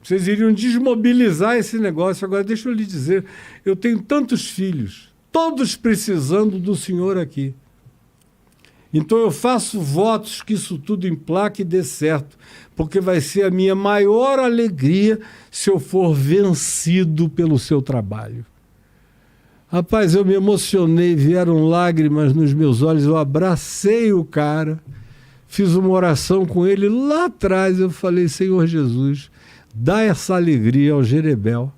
Vocês iriam desmobilizar esse negócio. Agora, deixa eu lhe dizer, eu tenho tantos filhos, todos precisando do senhor aqui. Então eu faço votos que isso tudo emplaque e dê certo, porque vai ser a minha maior alegria se eu for vencido pelo seu trabalho. Rapaz, eu me emocionei, vieram lágrimas nos meus olhos, eu abracei o cara, fiz uma oração com ele lá atrás, eu falei: Senhor Jesus, dá essa alegria ao Jerebel,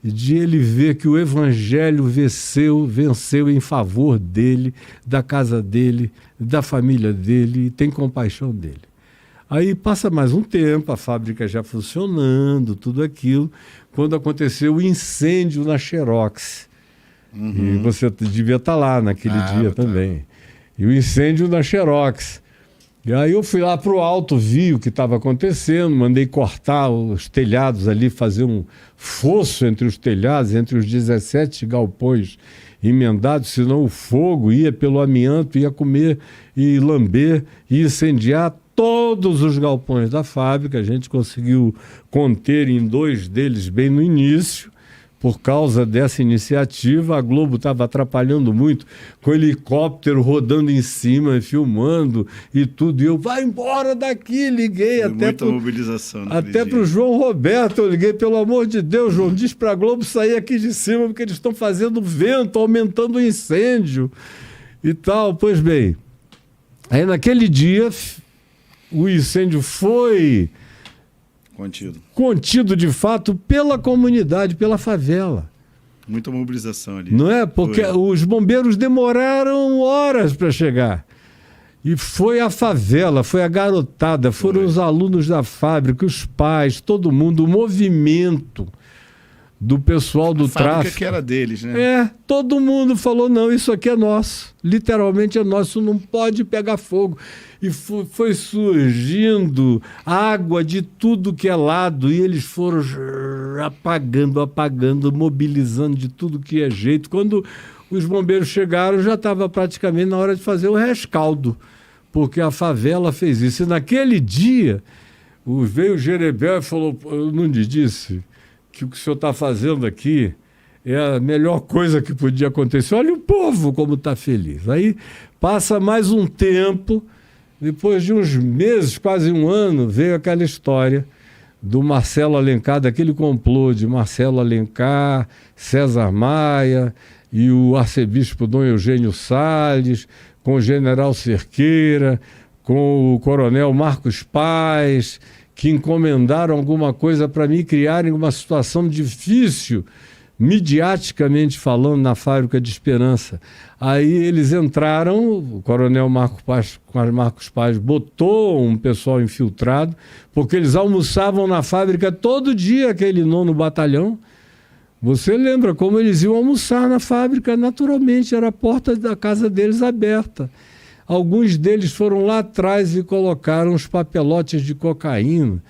de ele ver que o Evangelho venceu em favor dele, da casa dele, da família dele, e tem compaixão dele. Aí passa mais um tempo, a fábrica já funcionando, tudo aquilo, quando aconteceu o incêndio na Xerox. E você devia estar lá naquele dia também. E o incêndio na Xerox. E aí eu fui lá para o alto, vi o que estava acontecendo, mandei cortar os telhados ali, fazer um fosso entre os telhados, entre os 17 galpões emendados, senão o fogo ia pelo amianto, ia comer e lamber e incendiar todos os galpões da fábrica. A gente conseguiu conter em 2 deles bem no início. Por causa dessa iniciativa, a Globo estava atrapalhando muito, com o helicóptero rodando em cima, filmando e tudo. E eu: vai embora daqui, liguei até para o João Roberto, eu liguei: pelo amor de Deus, João, diz para a Globo sair aqui de cima, porque eles estão fazendo vento, aumentando o incêndio e tal. Pois bem, aí naquele dia o incêndio foi contido de fato pela comunidade, pela favela. Muita mobilização ali. Não é? Porque os bombeiros demoraram horas para chegar. E foi a favela, foi a garotada, foram os alunos da fábrica, os pais, todo mundo, o movimento do pessoal do tráfico. A fábrica que era deles, né? Todo mundo falou: não, isso aqui é nosso. Literalmente é nosso, isso não pode pegar fogo. E foi surgindo água de tudo que é lado, e eles foram apagando, mobilizando de tudo que é jeito. Quando os bombeiros chegaram, já estava praticamente na hora de fazer o rescaldo, porque a favela fez isso. E naquele dia, veio o Jerebel e falou: eu não lhe disse que o que o senhor está fazendo aqui é a melhor coisa que podia acontecer. Olha o povo como está feliz. Aí passa mais um tempo, depois de uns meses, quase um ano, veio aquela história do Marcelo Alencar, daquele complô de Marcelo Alencar, César Maia e o arcebispo Dom Eugênio Salles, com o general Cerqueira, com o coronel Marcos Paz, que encomendaram alguma coisa para mim, criarem uma situação difícil midiaticamente falando, na fábrica de Esperança. Aí eles entraram, o coronel Marcos Paz botou um pessoal infiltrado, porque eles almoçavam na fábrica todo dia, aquele 9º Batalhão. Você lembra como eles iam almoçar na fábrica? Naturalmente, era a porta da casa deles aberta. Alguns deles foram lá atrás e colocaram os papelotes de cocaína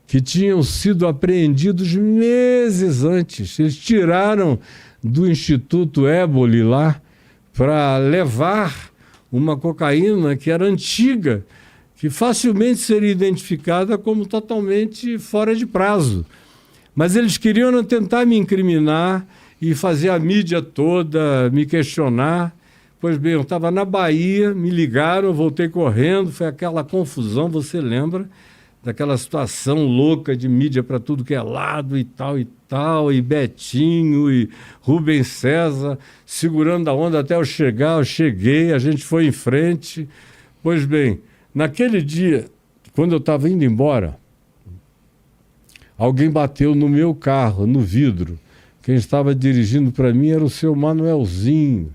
que tinham sido apreendidos meses antes. Eles tiraram do Instituto Éboli lá para levar uma cocaína que era antiga, que facilmente seria identificada como totalmente fora de prazo. Mas eles queriam tentar me incriminar e fazer a mídia toda me questionar. Pois bem, eu estava na Bahia, me ligaram, eu voltei correndo, foi aquela confusão, você lembra? Daquela situação louca de mídia para tudo que é lado e tal, e Betinho e Rubens César segurando a onda até eu chegar. Eu cheguei, a gente foi em frente. Pois bem, naquele dia, quando eu estava indo embora, alguém bateu no meu carro, no vidro. Quem estava dirigindo para mim era o seu Manuelzinho,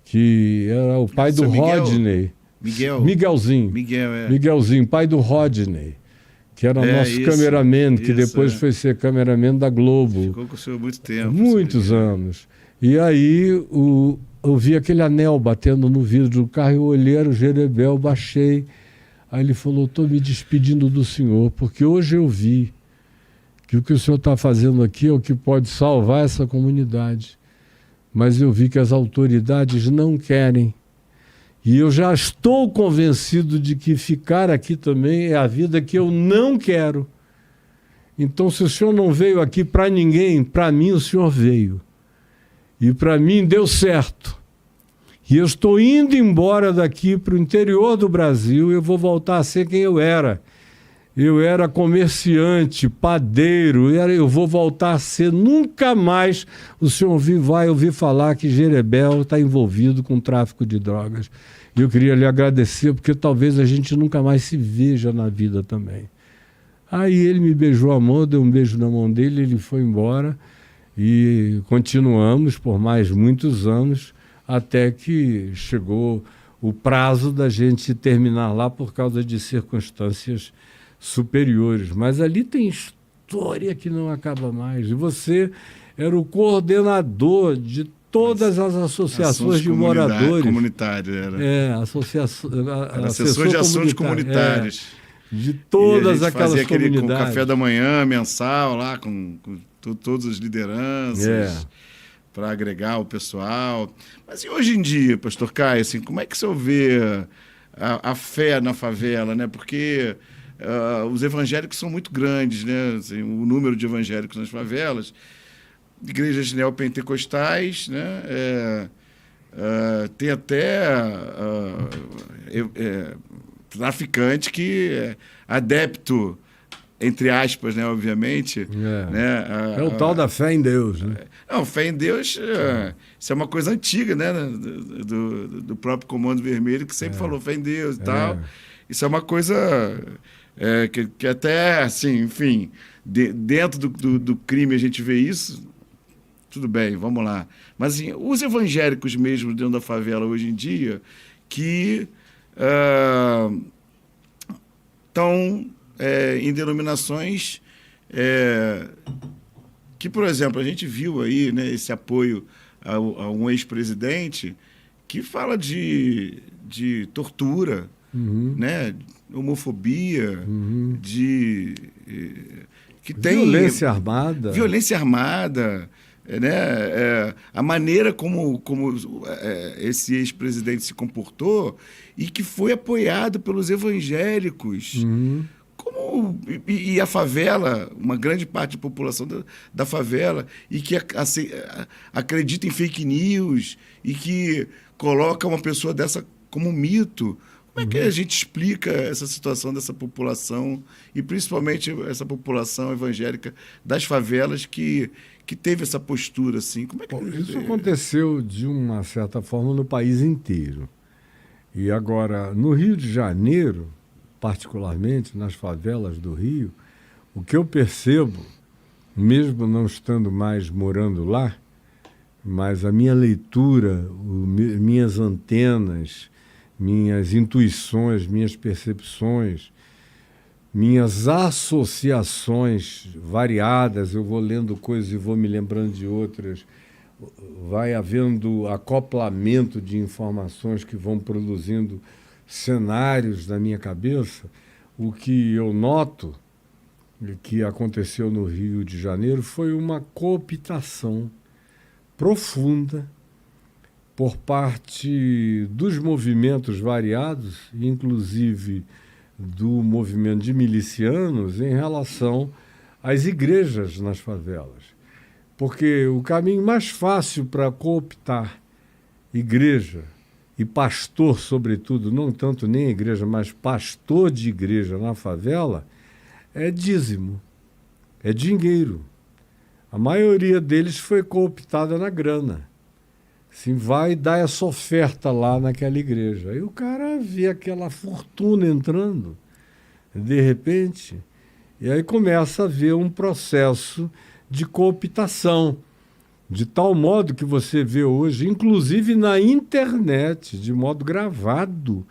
que era o pai do Rodney. Miguelzinho. Miguelzinho, pai do Rodney, que era nosso cameraman, que depois foi ser cameraman da Globo. Ficou com o senhor muito tempo. Muitos anos. E aí eu vi aquele anel batendo no vidro do carro, eu olhei, era o Jerebel, baixei. Aí ele falou, estou me despedindo do senhor, porque hoje eu vi que o que o senhor está fazendo aqui é o que pode salvar essa comunidade. Mas eu vi que as autoridades não querem. E eu já estou convencido de que ficar aqui também é a vida que eu não quero. Então, se o senhor não veio aqui para ninguém, para mim o senhor veio. E para mim deu certo. E eu estou indo embora daqui para o interior do Brasil e eu vou voltar a ser quem eu era. Eu era comerciante, padeiro, eu vou voltar a ser. Nunca mais o senhor vai ouvir falar que Jerebel está envolvido com tráfico de drogas. E eu queria lhe agradecer, porque talvez a gente nunca mais se veja na vida também. Aí ele me beijou a mão, deu um beijo na mão dele, ele foi embora e continuamos por mais muitos anos, até que chegou o prazo da gente terminar lá por causa de circunstâncias superiores. Mas ali tem história que não acaba mais. E você era o coordenador de todas as associações de moradores. Comunitário, era. Era assessor de assuntos comunitários. De todas aquelas fazia comunidades. Com café da manhã mensal lá, com todas as lideranças, para agregar o pessoal. Mas e hoje em dia, pastor Caio, assim, como é que o senhor vê a fé na favela, né? Porque os evangélicos são muito grandes, né? Assim, o número de evangélicos nas favelas, igrejas neopentecostais, né? Tem até traficante que é adepto, entre aspas, né? Obviamente. Né? É o tal da fé em Deus, né? Não, fé em Deus, isso é uma coisa antiga, né? Do próprio Comando Vermelho, que sempre falou fé em Deus e tal. Isso é uma coisa que até, assim, enfim, dentro do crime a gente vê isso. Tudo bem, vamos lá. Mas assim, os evangélicos mesmo dentro da favela hoje em dia, que estão em denominações que, por exemplo, a gente viu aí, né, esse apoio a um ex-presidente que fala de tortura, né, homofobia, que tem violência armada. Né? A maneira como esse ex-presidente se comportou e que foi apoiado pelos evangélicos. E a favela, uma grande parte da população da favela, e que acredita em fake news e que coloca uma pessoa dessa como um mito. Como é que a gente explica essa situação dessa população, e principalmente essa população evangélica das favelas que teve essa postura assim? Como é que isso aconteceu de uma certa forma no país inteiro. E agora, no Rio de Janeiro, particularmente nas favelas do Rio, o que eu percebo, mesmo não estando mais morando lá, mas a minha leitura, minhas antenas, minhas intuições, minhas percepções, minhas associações variadas, eu vou lendo coisas e vou me lembrando de outras, vai havendo acoplamento de informações que vão produzindo cenários na minha cabeça. O que eu noto que aconteceu no Rio de Janeiro foi uma cooptação profunda por parte dos movimentos variados, inclusive do movimento de milicianos, em relação às igrejas nas favelas. Porque o caminho mais fácil para cooptar igreja e pastor, sobretudo, não tanto nem igreja, mas pastor de igreja na favela, é dízimo, é dinheiro. A maioria deles foi cooptada na grana. Assim, vai dar essa oferta lá naquela igreja. Aí o cara vê aquela fortuna entrando, de repente, e aí começa a ver um processo de cooptação, de tal modo que você vê hoje, inclusive na internet, de modo gravado,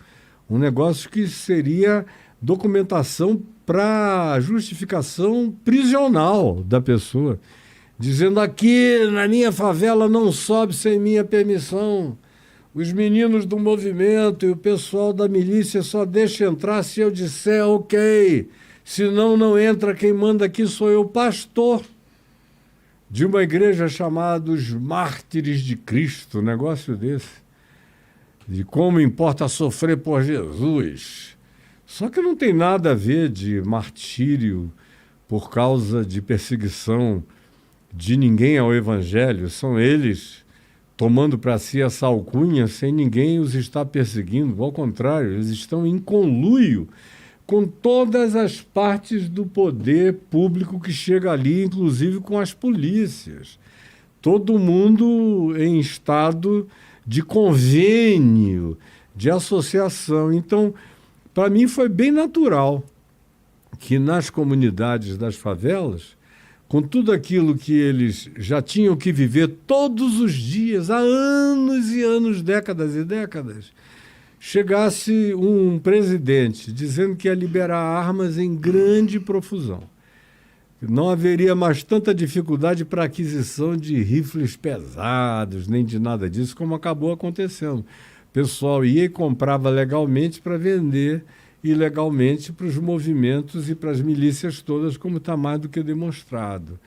um negócio que seria documentação para justificação prisional da pessoa, dizendo: aqui na minha favela não sobe sem minha permissão. Os meninos do movimento e o pessoal da milícia só deixa entrar se eu disser ok. Senão não entra, quem manda aqui sou eu, pastor de uma igreja chamada os Mártires de Cristo, um negócio desse. De como importa sofrer por Jesus. Só que não tem nada a ver de martírio por causa de perseguição de ninguém ao evangelho. São eles tomando para si essa alcunha sem ninguém os estar perseguindo. Ao contrário, eles estão em conluio com todas as partes do poder público que chega ali, inclusive com as polícias. Todo mundo em estado de convênio, de associação. Então, para mim foi bem natural que nas comunidades das favelas, com tudo aquilo que eles já tinham que viver todos os dias, há anos e anos, décadas e décadas, chegasse um presidente dizendo que ia liberar armas em grande profusão. Não haveria mais tanta dificuldade para aquisição de rifles pesados, nem de nada disso, como acabou acontecendo. O pessoal ia e comprava legalmente para vender ilegalmente para os movimentos e para as milícias todas, como está mais do que demonstrado.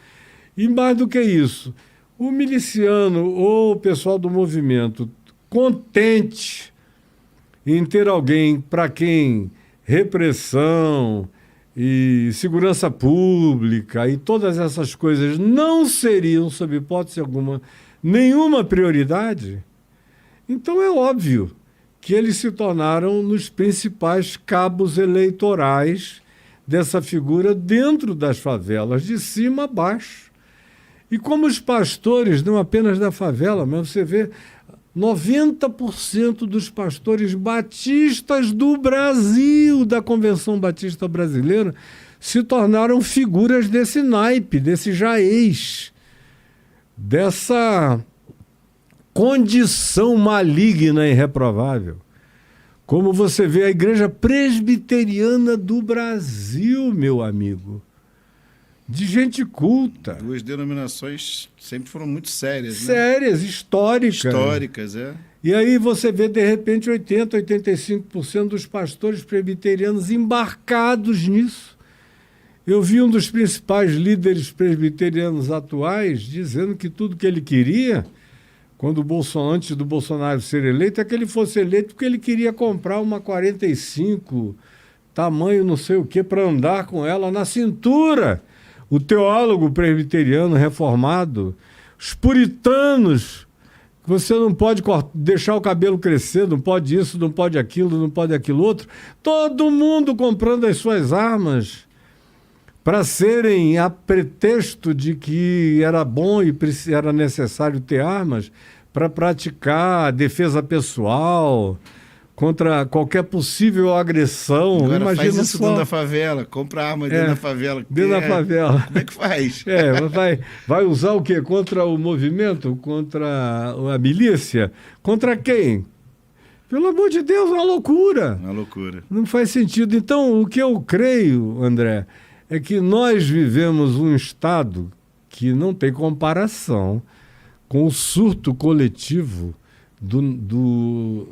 E mais do que isso, o miliciano ou o pessoal do movimento contente em ter alguém para quem repressão e segurança pública e todas essas coisas não seriam, sob hipótese alguma, nenhuma prioridade, então é óbvio que eles se tornaram nos principais cabos eleitorais dessa figura dentro das favelas, de cima a baixo. E como os pastores, não apenas da favela, mas você vê 90% dos pastores batistas do Brasil, da Convenção Batista Brasileira, se tornaram figuras desse naipe, desse jaez, dessa condição maligna e reprovável. Como você vê a Igreja Presbiteriana do Brasil, meu amigo, de gente culta. Duas denominações sempre foram muito sérias, né? Sérias, históricas. Históricas, é. E aí você vê, de repente, 80%, 85% dos pastores presbiterianos embarcados nisso. Eu vi um dos principais líderes presbiterianos atuais dizendo que tudo que ele queria, antes do Bolsonaro ser eleito, é que ele fosse eleito porque ele queria comprar uma 45, tamanho não sei o quê, para andar com ela na cintura. O teólogo presbiteriano reformado, os puritanos, você não pode deixar o cabelo crescer, não pode isso, não pode aquilo, não pode aquilo outro. Todo mundo comprando as suas armas para serem, a pretexto de que era bom e era necessário ter armas para praticar defesa pessoal, contra qualquer possível agressão. Agora Imagina faz isso só. dentro da favela, compra arma dentro da favela. Dentro da favela. Como é que faz? Vai usar o quê? Contra o movimento? Contra a milícia? Contra quem? Pelo amor de Deus, uma loucura. Uma loucura. Não faz sentido. Então, o que eu creio, André, é que nós vivemos um estado que não tem comparação com o surto coletivo do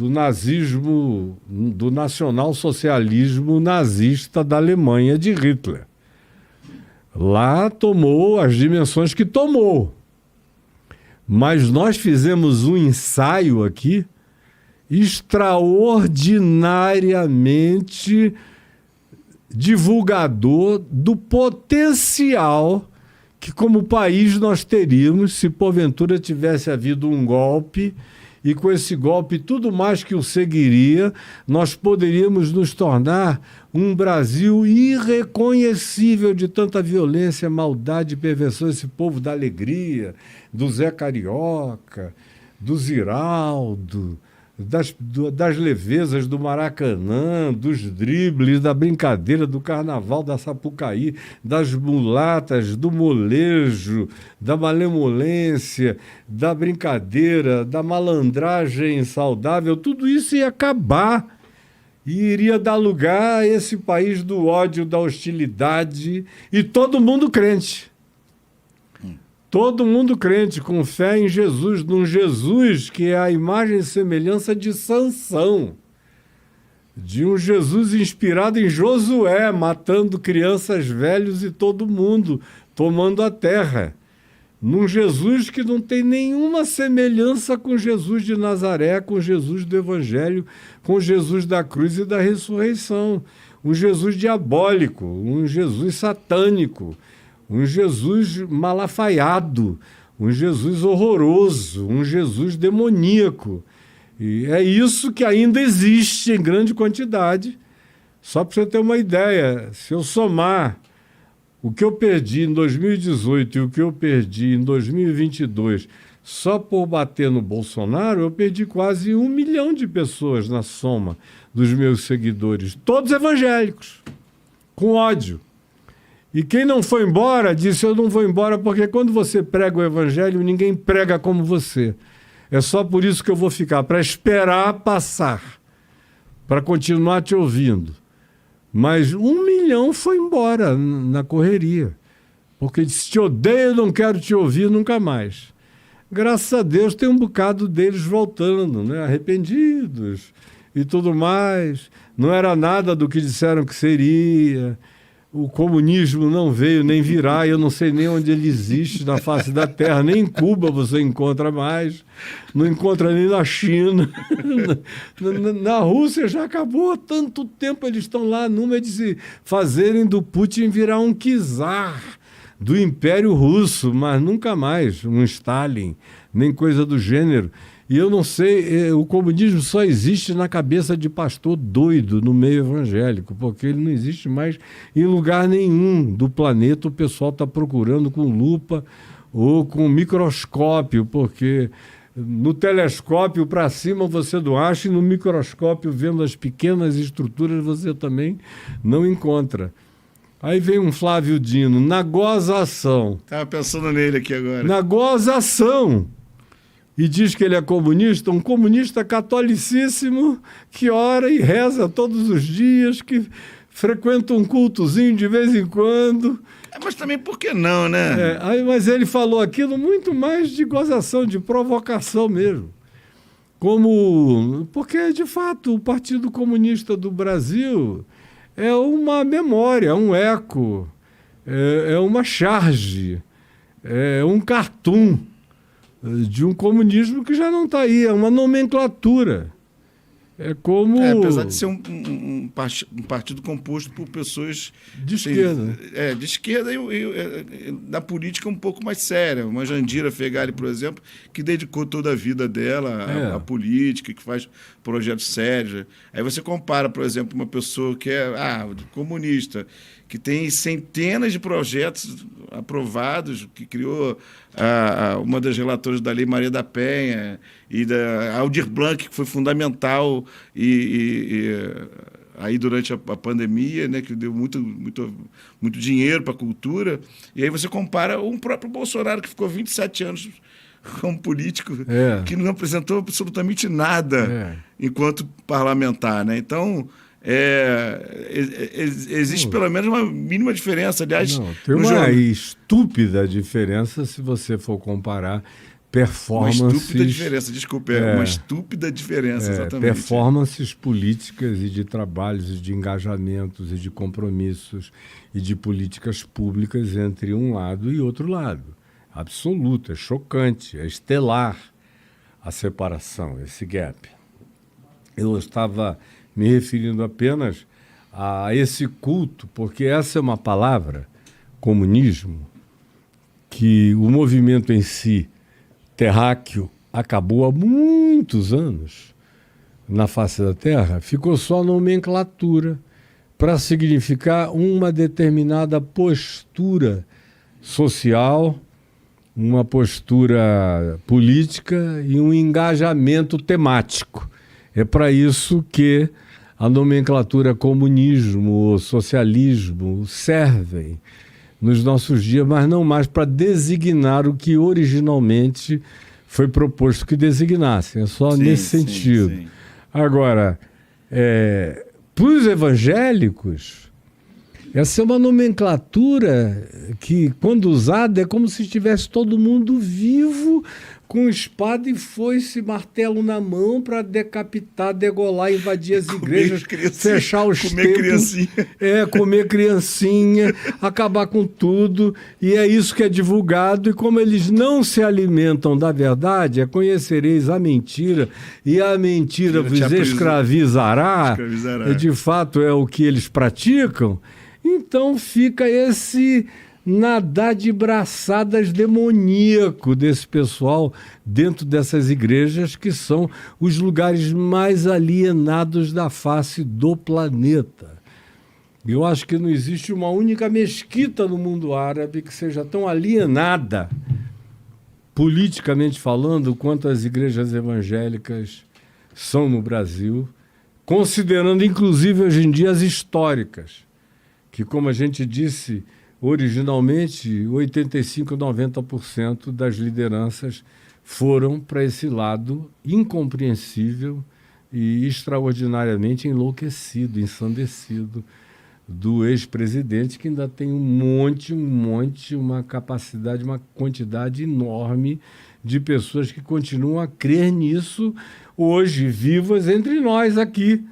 nazismo, do nacionalsocialismo nazista da Alemanha de Hitler. Lá tomou as dimensões que tomou. Mas nós fizemos um ensaio aqui extraordinariamente divulgador do potencial que, como país, nós teríamos se porventura tivesse havido um golpe, e com esse golpe, tudo mais que o seguiria, nós poderíamos nos tornar um Brasil irreconhecível de tanta violência, maldade e perversão. Esse povo da alegria, do Zé Carioca, do Ziraldo, das levezas do Maracanã, dos dribles, da brincadeira, do carnaval da Sapucaí, das mulatas, do molejo, da malemolência, da brincadeira, da malandragem saudável, tudo isso ia acabar e iria dar lugar a esse país do ódio, da hostilidade, e todo mundo crente. Todo mundo crente, com fé em Jesus, num Jesus que é a imagem e semelhança de Sansão, de um Jesus inspirado em Josué, matando crianças, velhos e todo mundo, tomando a terra. Num Jesus que não tem nenhuma semelhança com Jesus de Nazaré, com Jesus do Evangelho, com Jesus da cruz e da ressurreição. Um Jesus diabólico, um Jesus satânico, um Jesus malafaiado, um Jesus horroroso, um Jesus demoníaco. E é isso que ainda existe em grande quantidade. Só para você ter uma ideia, se eu somar o que eu perdi em 2018 e o que eu perdi em 2022 só por bater no Bolsonaro, eu perdi quase 1 milhão de pessoas na soma dos meus seguidores, todos evangélicos, com ódio. E quem não foi embora disse: eu não vou embora porque quando você prega o evangelho, ninguém prega como você. É só por isso que eu vou ficar, para esperar passar, para continuar te ouvindo. Mas 1 milhão foi embora na correria, porque disse: te odeio, não quero te ouvir nunca mais. Graças a Deus tem um bocado deles voltando, né? Arrependidos e tudo mais. Não era nada do que disseram que seria. O comunismo não veio nem virá, eu não sei nem onde ele existe na face da Terra, nem em Cuba você encontra mais, não encontra nem na China. Na Rússia já acabou há tanto tempo, eles estão lá numa de se fazerem do Putin virar um czar do Império Russo, mas nunca mais um Stalin, nem coisa do gênero. E eu não sei, o comunismo só existe na cabeça de pastor doido no meio evangélico, porque ele não existe mais em lugar nenhum do planeta. O pessoal está procurando com lupa ou com microscópio, porque no telescópio para cima você não acha, e no microscópio, vendo as pequenas estruturas, você também não encontra. Aí vem um Flávio Dino, na gozação. Estava pensando nele aqui agora. Na gozação. E diz que ele é comunista, um comunista catolicíssimo que ora e reza todos os dias, que frequenta um cultozinho de vez em quando. Mas também por que não, né? Mas ele falou aquilo muito mais de gozação, de provocação mesmo. Porque, de fato, o Partido Comunista do Brasil é uma memória, um eco, é uma charge, é um cartoon de um comunismo que já não está aí, é uma nomenclatura. É como... apesar de ser um partido composto por pessoas... De esquerda. De esquerda e da política um pouco mais séria. Uma Jandira Fegali, por exemplo, que dedicou toda a vida dela à política, que faz projetos sérios. Aí você compara, por exemplo, uma pessoa que é comunista, que tem centenas de projetos aprovados, que criou uma das relatoras da Lei Maria da Penha e da Aldir Blanc, que foi fundamental aí durante a pandemia, né, que deu muito dinheiro para a cultura. E aí você compara o próprio Bolsonaro, que ficou 27 anos como político, que não apresentou absolutamente nada enquanto parlamentar, né? Então, existe pelo menos uma mínima diferença. Aliás, tem uma estúpida diferença se você for comparar performances... Uma estúpida diferença, desculpe, uma estúpida diferença, exatamente. Performances políticas e de trabalhos e de engajamentos e de compromissos e de políticas públicas entre um lado e outro lado. Absoluto, é chocante, é estelar a separação, esse gap. Eu estava me referindo apenas a esse culto, porque essa é uma palavra, comunismo, que o movimento em si, terráqueo, acabou há muitos anos na face da Terra, ficou só nomenclatura para significar uma determinada postura social, uma postura política e um engajamento temático. É para isso que a nomenclatura comunismo ou socialismo servem nos nossos dias, mas não mais para designar o que originalmente foi proposto que designassem. É só nesse sentido. Sim. Agora, para os evangélicos, essa é uma nomenclatura que, quando usada, é como se estivesse todo mundo vivo, com espada e foice, martelo na mão para decapitar, degolar, invadir as igrejas, fechar os templos. Comer criancinha. Comer criancinha, acabar com tudo. E é isso que é divulgado. E como eles não se alimentam da verdade, conhecereis a mentira, e a mentira vos escravizará. E de fato é o que eles praticam. Então fica esse nadar de braçadas demoníaco desse pessoal dentro dessas igrejas, que são os lugares mais alienados da face do planeta. Eu acho que não existe uma única mesquita no mundo árabe que seja tão alienada, politicamente falando, quanto as igrejas evangélicas são no Brasil, considerando inclusive hoje em dia as históricas, que, como a gente disse, originalmente 85%, 90% das lideranças foram para esse lado incompreensível e extraordinariamente enlouquecido, ensandecido do ex-presidente, que ainda tem uma capacidade, uma quantidade enorme de pessoas que continuam a crer nisso hoje, vivas entre nós aqui.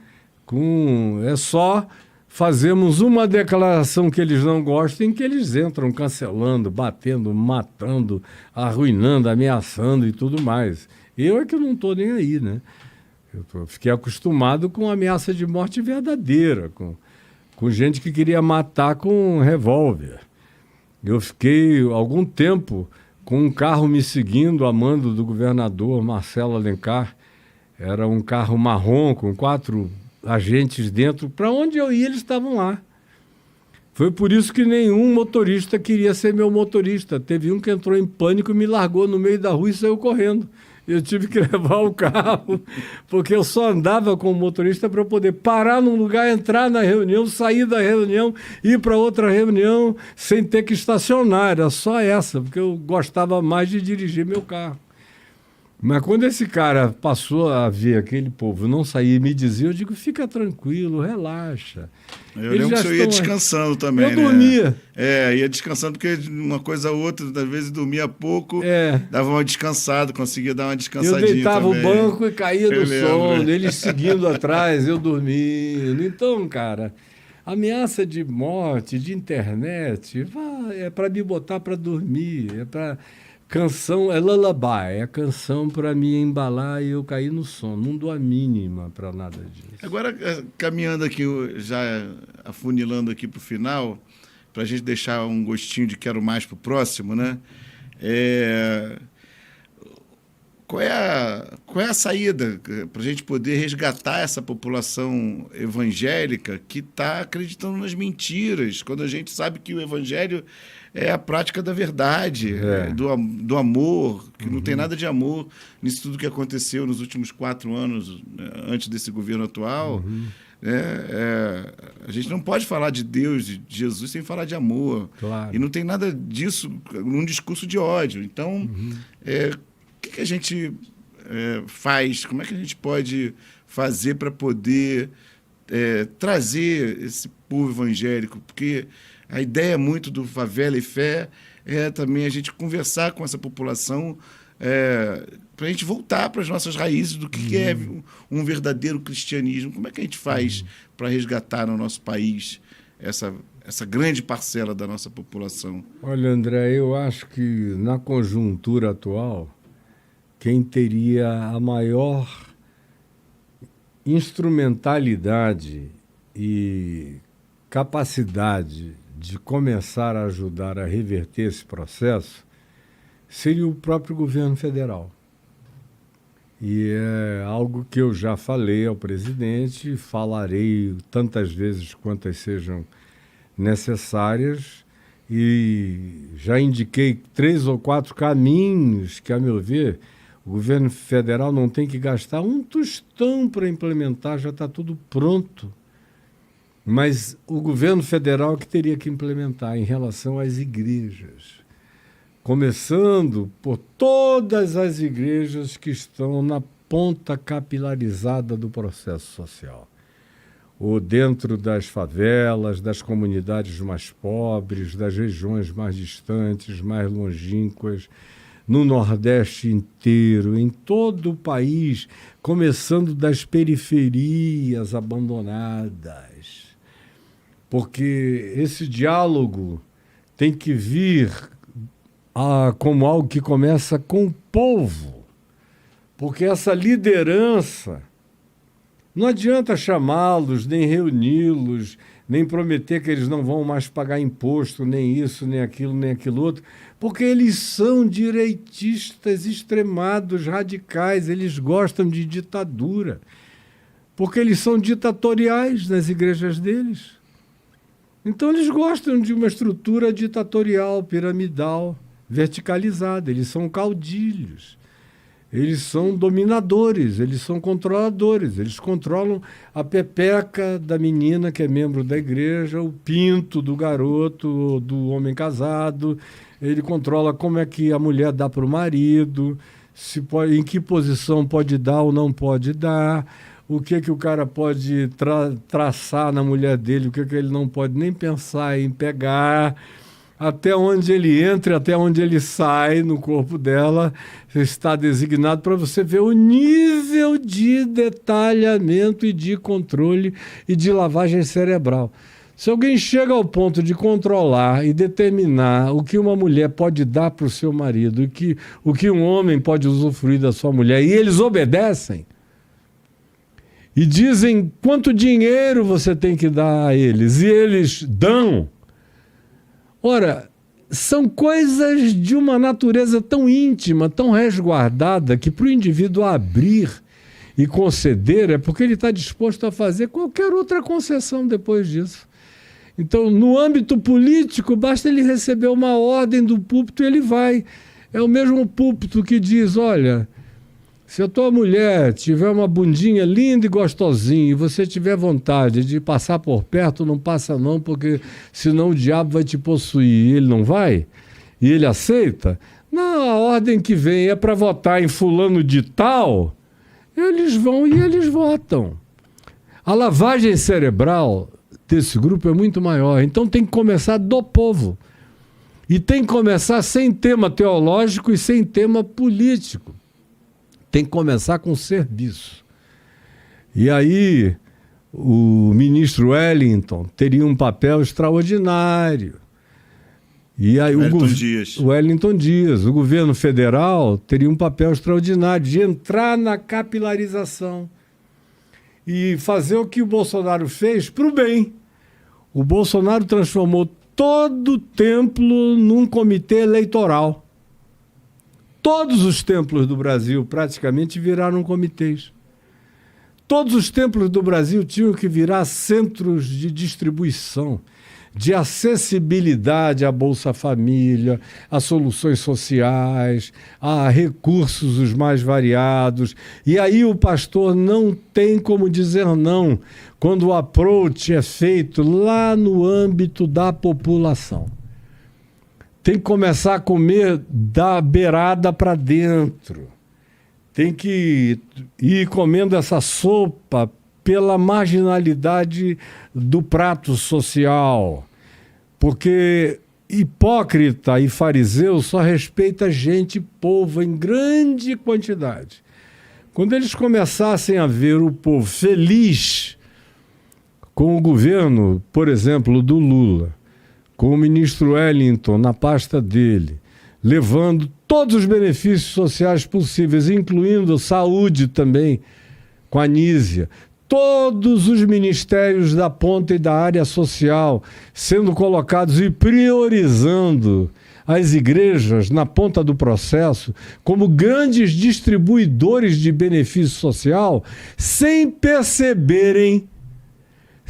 É só fazemos uma declaração que eles não gostem, que eles entram cancelando, batendo, matando, arruinando, ameaçando e tudo mais. Eu é que não estou nem aí, né? Fiquei acostumado com ameaça de morte verdadeira, com gente que queria matar com revólver. Eu fiquei algum tempo com um carro me seguindo, a mando do governador Marcelo Alencar. Era um carro marrom com 4 agentes dentro. Para onde eu ia, eles estavam lá. Foi por isso que nenhum motorista queria ser meu motorista. Teve um que entrou em pânico, me largou no meio da rua e saiu correndo. Eu tive que levar o carro, porque eu só andava com o motorista para poder parar num lugar, entrar na reunião, sair da reunião, ir para outra reunião, sem ter que estacionar. Era só essa, porque eu gostava mais de dirigir meu carro. Mas quando esse cara passou a ver aquele povo não sair e me dizia, eu digo, fica tranquilo, relaxa. Eu lembro que você ia descansando também, eu dormia. Ia descansando, porque uma coisa ou outra, às vezes dormia pouco, dava uma descansada, conseguia dar uma descansadinha também. Eu deitava o banco e caía no sono, eles seguindo atrás, eu dormindo. Então, cara, ameaça de morte, de internet, é para me botar para dormir, é para... Canção é lullaby, é canção para me embalar e eu cair no sono. Não dou a mínima para nada disso. Agora, caminhando aqui, já afunilando aqui para o final, para a gente deixar um gostinho de quero mais para o próximo, né? qual é a saída para a gente poder resgatar essa população evangélica que está acreditando nas mentiras, quando a gente sabe que o evangelho é a prática da verdade, do amor, que não tem nada de amor nisso tudo que aconteceu nos últimos 4 anos, antes desse governo atual. A gente não pode falar de Deus, de Jesus, sem falar de amor. Claro. E não tem nada disso num discurso de ódio. Então, o que a gente faz? Como é que a gente pode fazer para poder trazer esse povo evangélico? Porque a ideia muito do Favela e Fé é também a gente conversar com essa população para a gente voltar para as nossas raízes do que é um verdadeiro cristianismo. Como é que a gente faz para resgatar no nosso país essa grande parcela da nossa população? Olha, André, eu acho que na conjuntura atual, quem teria a maior instrumentalidade e capacidade de começar a ajudar a reverter esse processo seria o próprio governo federal. E é algo que eu já falei ao presidente, falarei tantas vezes quantas sejam necessárias, e já indiquei 3 ou 4 caminhos que, a meu ver, o governo federal não tem que gastar um tostão para implementar, já está tudo pronto. Mas o governo federal que teria que implementar em relação às igrejas, começando por todas as igrejas que estão na ponta capilarizada do processo social, ou dentro das favelas, das comunidades mais pobres, das regiões mais distantes, mais longínquas, no Nordeste inteiro, em todo o país, começando das periferias abandonadas. Porque esse diálogo tem que vir como algo que começa com o povo. Porque essa liderança, não adianta chamá-los, nem reuni-los, nem prometer que eles não vão mais pagar imposto, nem isso, nem aquilo outro, porque eles são direitistas extremados, radicais, eles gostam de ditadura, porque eles são ditatoriais nas igrejas deles. Então eles gostam de uma estrutura ditatorial, piramidal, verticalizada, eles são caudilhos. Eles são dominadores, eles são controladores, eles controlam a pepeca da menina que é membro da igreja, o pinto do garoto, do homem casado, ele controla como é que a mulher dá para o marido, em que posição pode dar ou não pode dar, o que o cara pode traçar na mulher dele, o que ele não pode nem pensar em pegar, até onde ele entra, até onde ele sai no corpo dela, está designado para você ver o nível de detalhamento e de controle e de lavagem cerebral. Se alguém chega ao ponto de controlar e determinar o que uma mulher pode dar para o seu marido, o que um homem pode usufruir da sua mulher, e eles obedecem, e dizem quanto dinheiro você tem que dar a eles, e eles dão. Ora, são coisas de uma natureza tão íntima, tão resguardada, que para o indivíduo abrir e conceder é porque ele está disposto a fazer qualquer outra concessão depois disso. Então, no âmbito político, basta ele receber uma ordem do púlpito e ele vai. É o mesmo púlpito que diz, olha, se a tua mulher tiver uma bundinha linda e gostosinha e você tiver vontade de passar por perto, não passa não, porque senão o diabo vai te possuir. E ele não vai? E ele aceita? Não, a ordem que vem é para votar em fulano de tal, eles vão e eles votam. A lavagem cerebral desse grupo é muito maior. Então tem que começar do povo. E tem que começar sem tema teológico e sem tema político. Tem que começar com serviço. E aí o ministro Wellington teria um papel extraordinário. E aí o Wellington Dias, o governo federal, teria um papel extraordinário de entrar na capilarização e fazer o que o Bolsonaro fez para o bem. O Bolsonaro transformou todo o templo num comitê eleitoral. Todos os templos do Brasil praticamente viraram comitês. Todos os templos do Brasil tinham que virar centros de distribuição, de acessibilidade à Bolsa Família, a soluções sociais, a recursos os mais variados. E aí o pastor não tem como dizer não quando o approach é feito lá no âmbito da população. Tem que começar a comer da beirada para dentro. Tem que ir comendo essa sopa pela marginalidade do prato social. Porque hipócrita e fariseu só respeita gente, povo, em grande quantidade. Quando eles começassem a ver o povo feliz com o governo, por exemplo, do Lula, com o ministro Wellington na pasta dele, levando todos os benefícios sociais possíveis, incluindo saúde também, com a Anísia, todos os ministérios da ponta e da área social sendo colocados e priorizando as igrejas na ponta do processo como grandes distribuidores de benefício social, sem perceberem,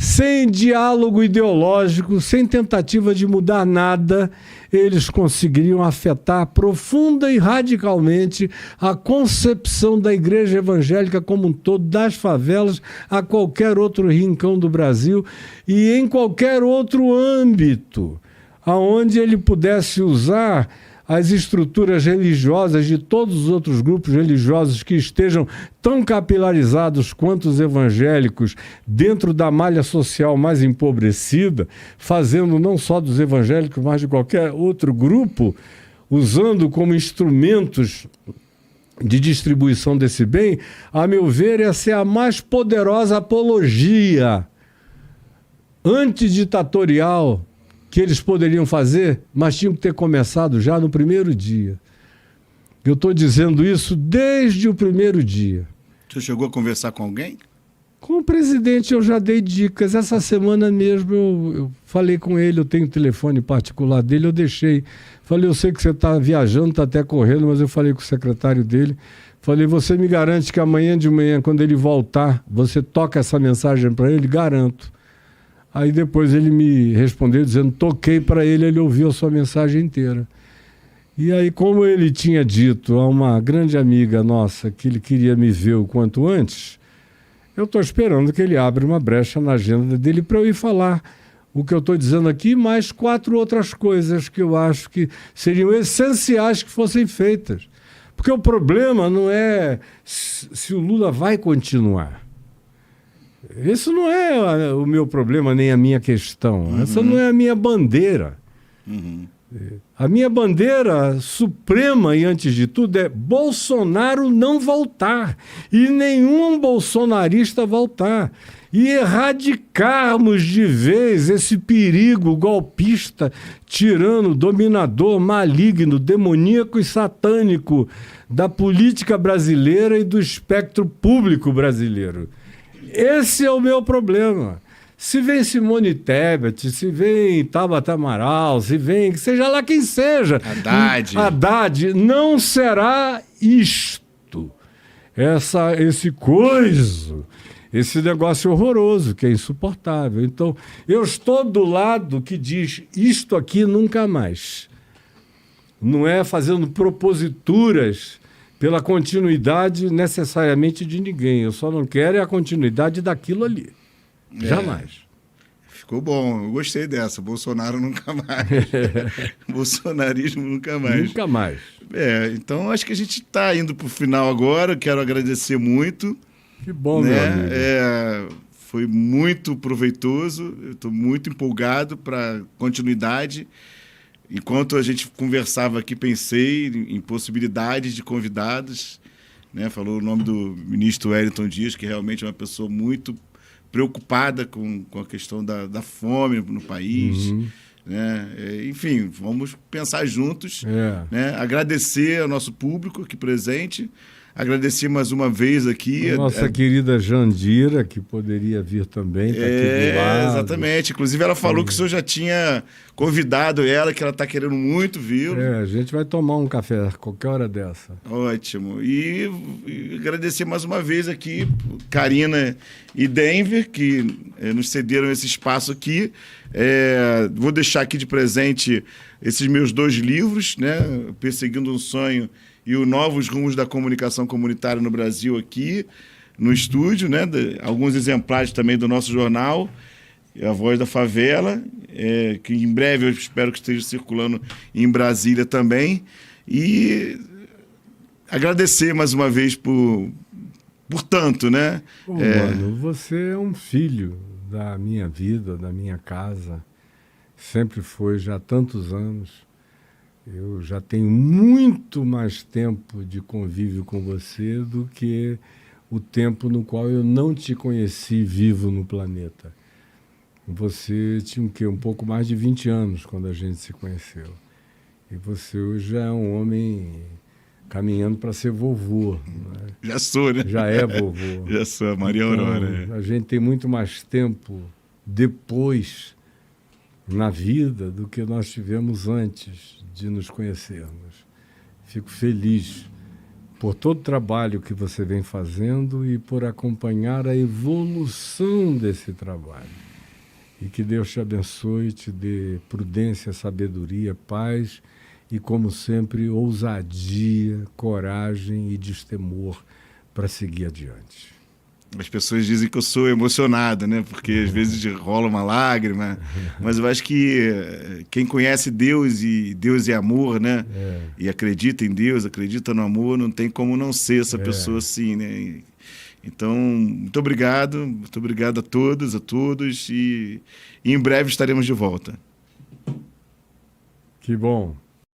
sem diálogo ideológico, sem tentativa de mudar nada, eles conseguiriam afetar profunda e radicalmente a concepção da igreja evangélica como um todo, das favelas a qualquer outro rincão do Brasil e em qualquer outro âmbito, aonde ele pudesse usar as estruturas religiosas de todos os outros grupos religiosos que estejam tão capilarizados quanto os evangélicos dentro da malha social mais empobrecida, fazendo não só dos evangélicos, mas de qualquer outro grupo, usando como instrumentos de distribuição desse bem, a meu ver, essa é a mais poderosa apologia antiditatorial que eles poderiam fazer, mas tinham que ter começado já no primeiro dia. Eu estou dizendo isso desde o primeiro dia. Você chegou a conversar com alguém? Com o presidente eu já dei dicas. Essa semana mesmo eu falei com ele, eu tenho o telefone particular dele, eu deixei. Falei, eu sei que você está viajando, está até correndo, mas eu falei com o secretário dele. Falei, você me garante que amanhã de manhã, quando ele voltar, você toca essa mensagem para ele? Garanto. Aí depois ele me respondeu dizendo, toquei para ele, ele ouviu a sua mensagem inteira. E aí, como ele tinha dito a uma grande amiga nossa que ele queria me ver o quanto antes, eu estou esperando que ele abra uma brecha na agenda dele para eu ir falar o que eu estou dizendo aqui, mais 4 outras coisas que eu acho que seriam essenciais que fossem feitas. Porque o problema não é se o Lula vai continuar. Esse não é o meu problema, nem a minha questão. Uhum. Essa não é a minha bandeira. Uhum. A minha bandeira suprema e, antes de tudo, é Bolsonaro não voltar. E nenhum bolsonarista voltar. E erradicarmos de vez esse perigo golpista, tirano, dominador, maligno, demoníaco e satânico da política brasileira e do espectro público brasileiro. Esse é o meu problema. Se vem Simone Tebet, se vem Tabata Amaral, se vem, seja lá quem seja, Haddad, não será isto, esse coiso, esse negócio horroroso que é insuportável. Então, eu estou do lado que diz isto aqui nunca mais. Não é fazendo proposituras pela continuidade necessariamente de ninguém. Eu só não quero a continuidade daquilo ali. Jamais. Ficou bom. Eu gostei dessa. Bolsonaro nunca mais. Bolsonarismo nunca mais. Nunca mais. Então acho que a gente está indo para o final agora. Quero agradecer muito. Que bom, meu amigo. Foi muito proveitoso. Eu estou muito empolgado para continuidade. Enquanto a gente conversava aqui, pensei em possibilidades de convidados. Né? Falou o nome do ministro Wellington Dias, que realmente é uma pessoa muito preocupada com a questão da fome no país. Uhum. Né? Enfim, vamos pensar juntos. Né? Agradecer ao nosso público aqui presente. agradecer mais uma vez aqui. Nossa querida Jandira, que poderia vir também, tá aqui do lado. Exatamente. Inclusive, ela falou que o senhor já tinha convidado ela, que ela está querendo muito vir. A gente vai tomar um café qualquer hora dessa. Ótimo. E agradecer mais uma vez aqui, Karina e Denver, que nos cederam esse espaço aqui. Vou deixar aqui de presente esses meus 2 livros, né? Perseguindo um Sonho e o Novos Rumos da Comunicação Comunitária no Brasil, aqui no estúdio, né? Alguns exemplares também do nosso jornal, A Voz da Favela, que em breve eu espero que esteja circulando em Brasília também. E agradecer mais uma vez por tanto, né? Mano, você é um filho da minha vida, da minha casa. Sempre foi, já há tantos anos. Eu já tenho muito mais tempo de convívio com você do que o tempo no qual eu não te conheci vivo no planeta. Você tinha o quê? Um pouco mais de 20 anos quando a gente se conheceu. E você hoje já é um homem caminhando para ser vovô. Né? Já sou, né? Já é vovô. Já sou, Maria Aurora. Então, a gente tem muito mais tempo depois na vida do que nós tivemos antes de nos conhecermos. Fico feliz por todo o trabalho que você vem fazendo e por acompanhar a evolução desse trabalho. E que Deus te abençoe, te dê prudência, sabedoria, paz e, como sempre, ousadia, coragem e destemor para seguir adiante. As pessoas dizem que eu sou emocionado, né? Porque às vezes rola uma lágrima, mas eu acho que quem conhece Deus e Deus é amor, né? E acredita em Deus, acredita no amor, não tem como não ser essa pessoa assim, né? Então, muito obrigado a todas, a todos, e em breve estaremos de volta. Que bom.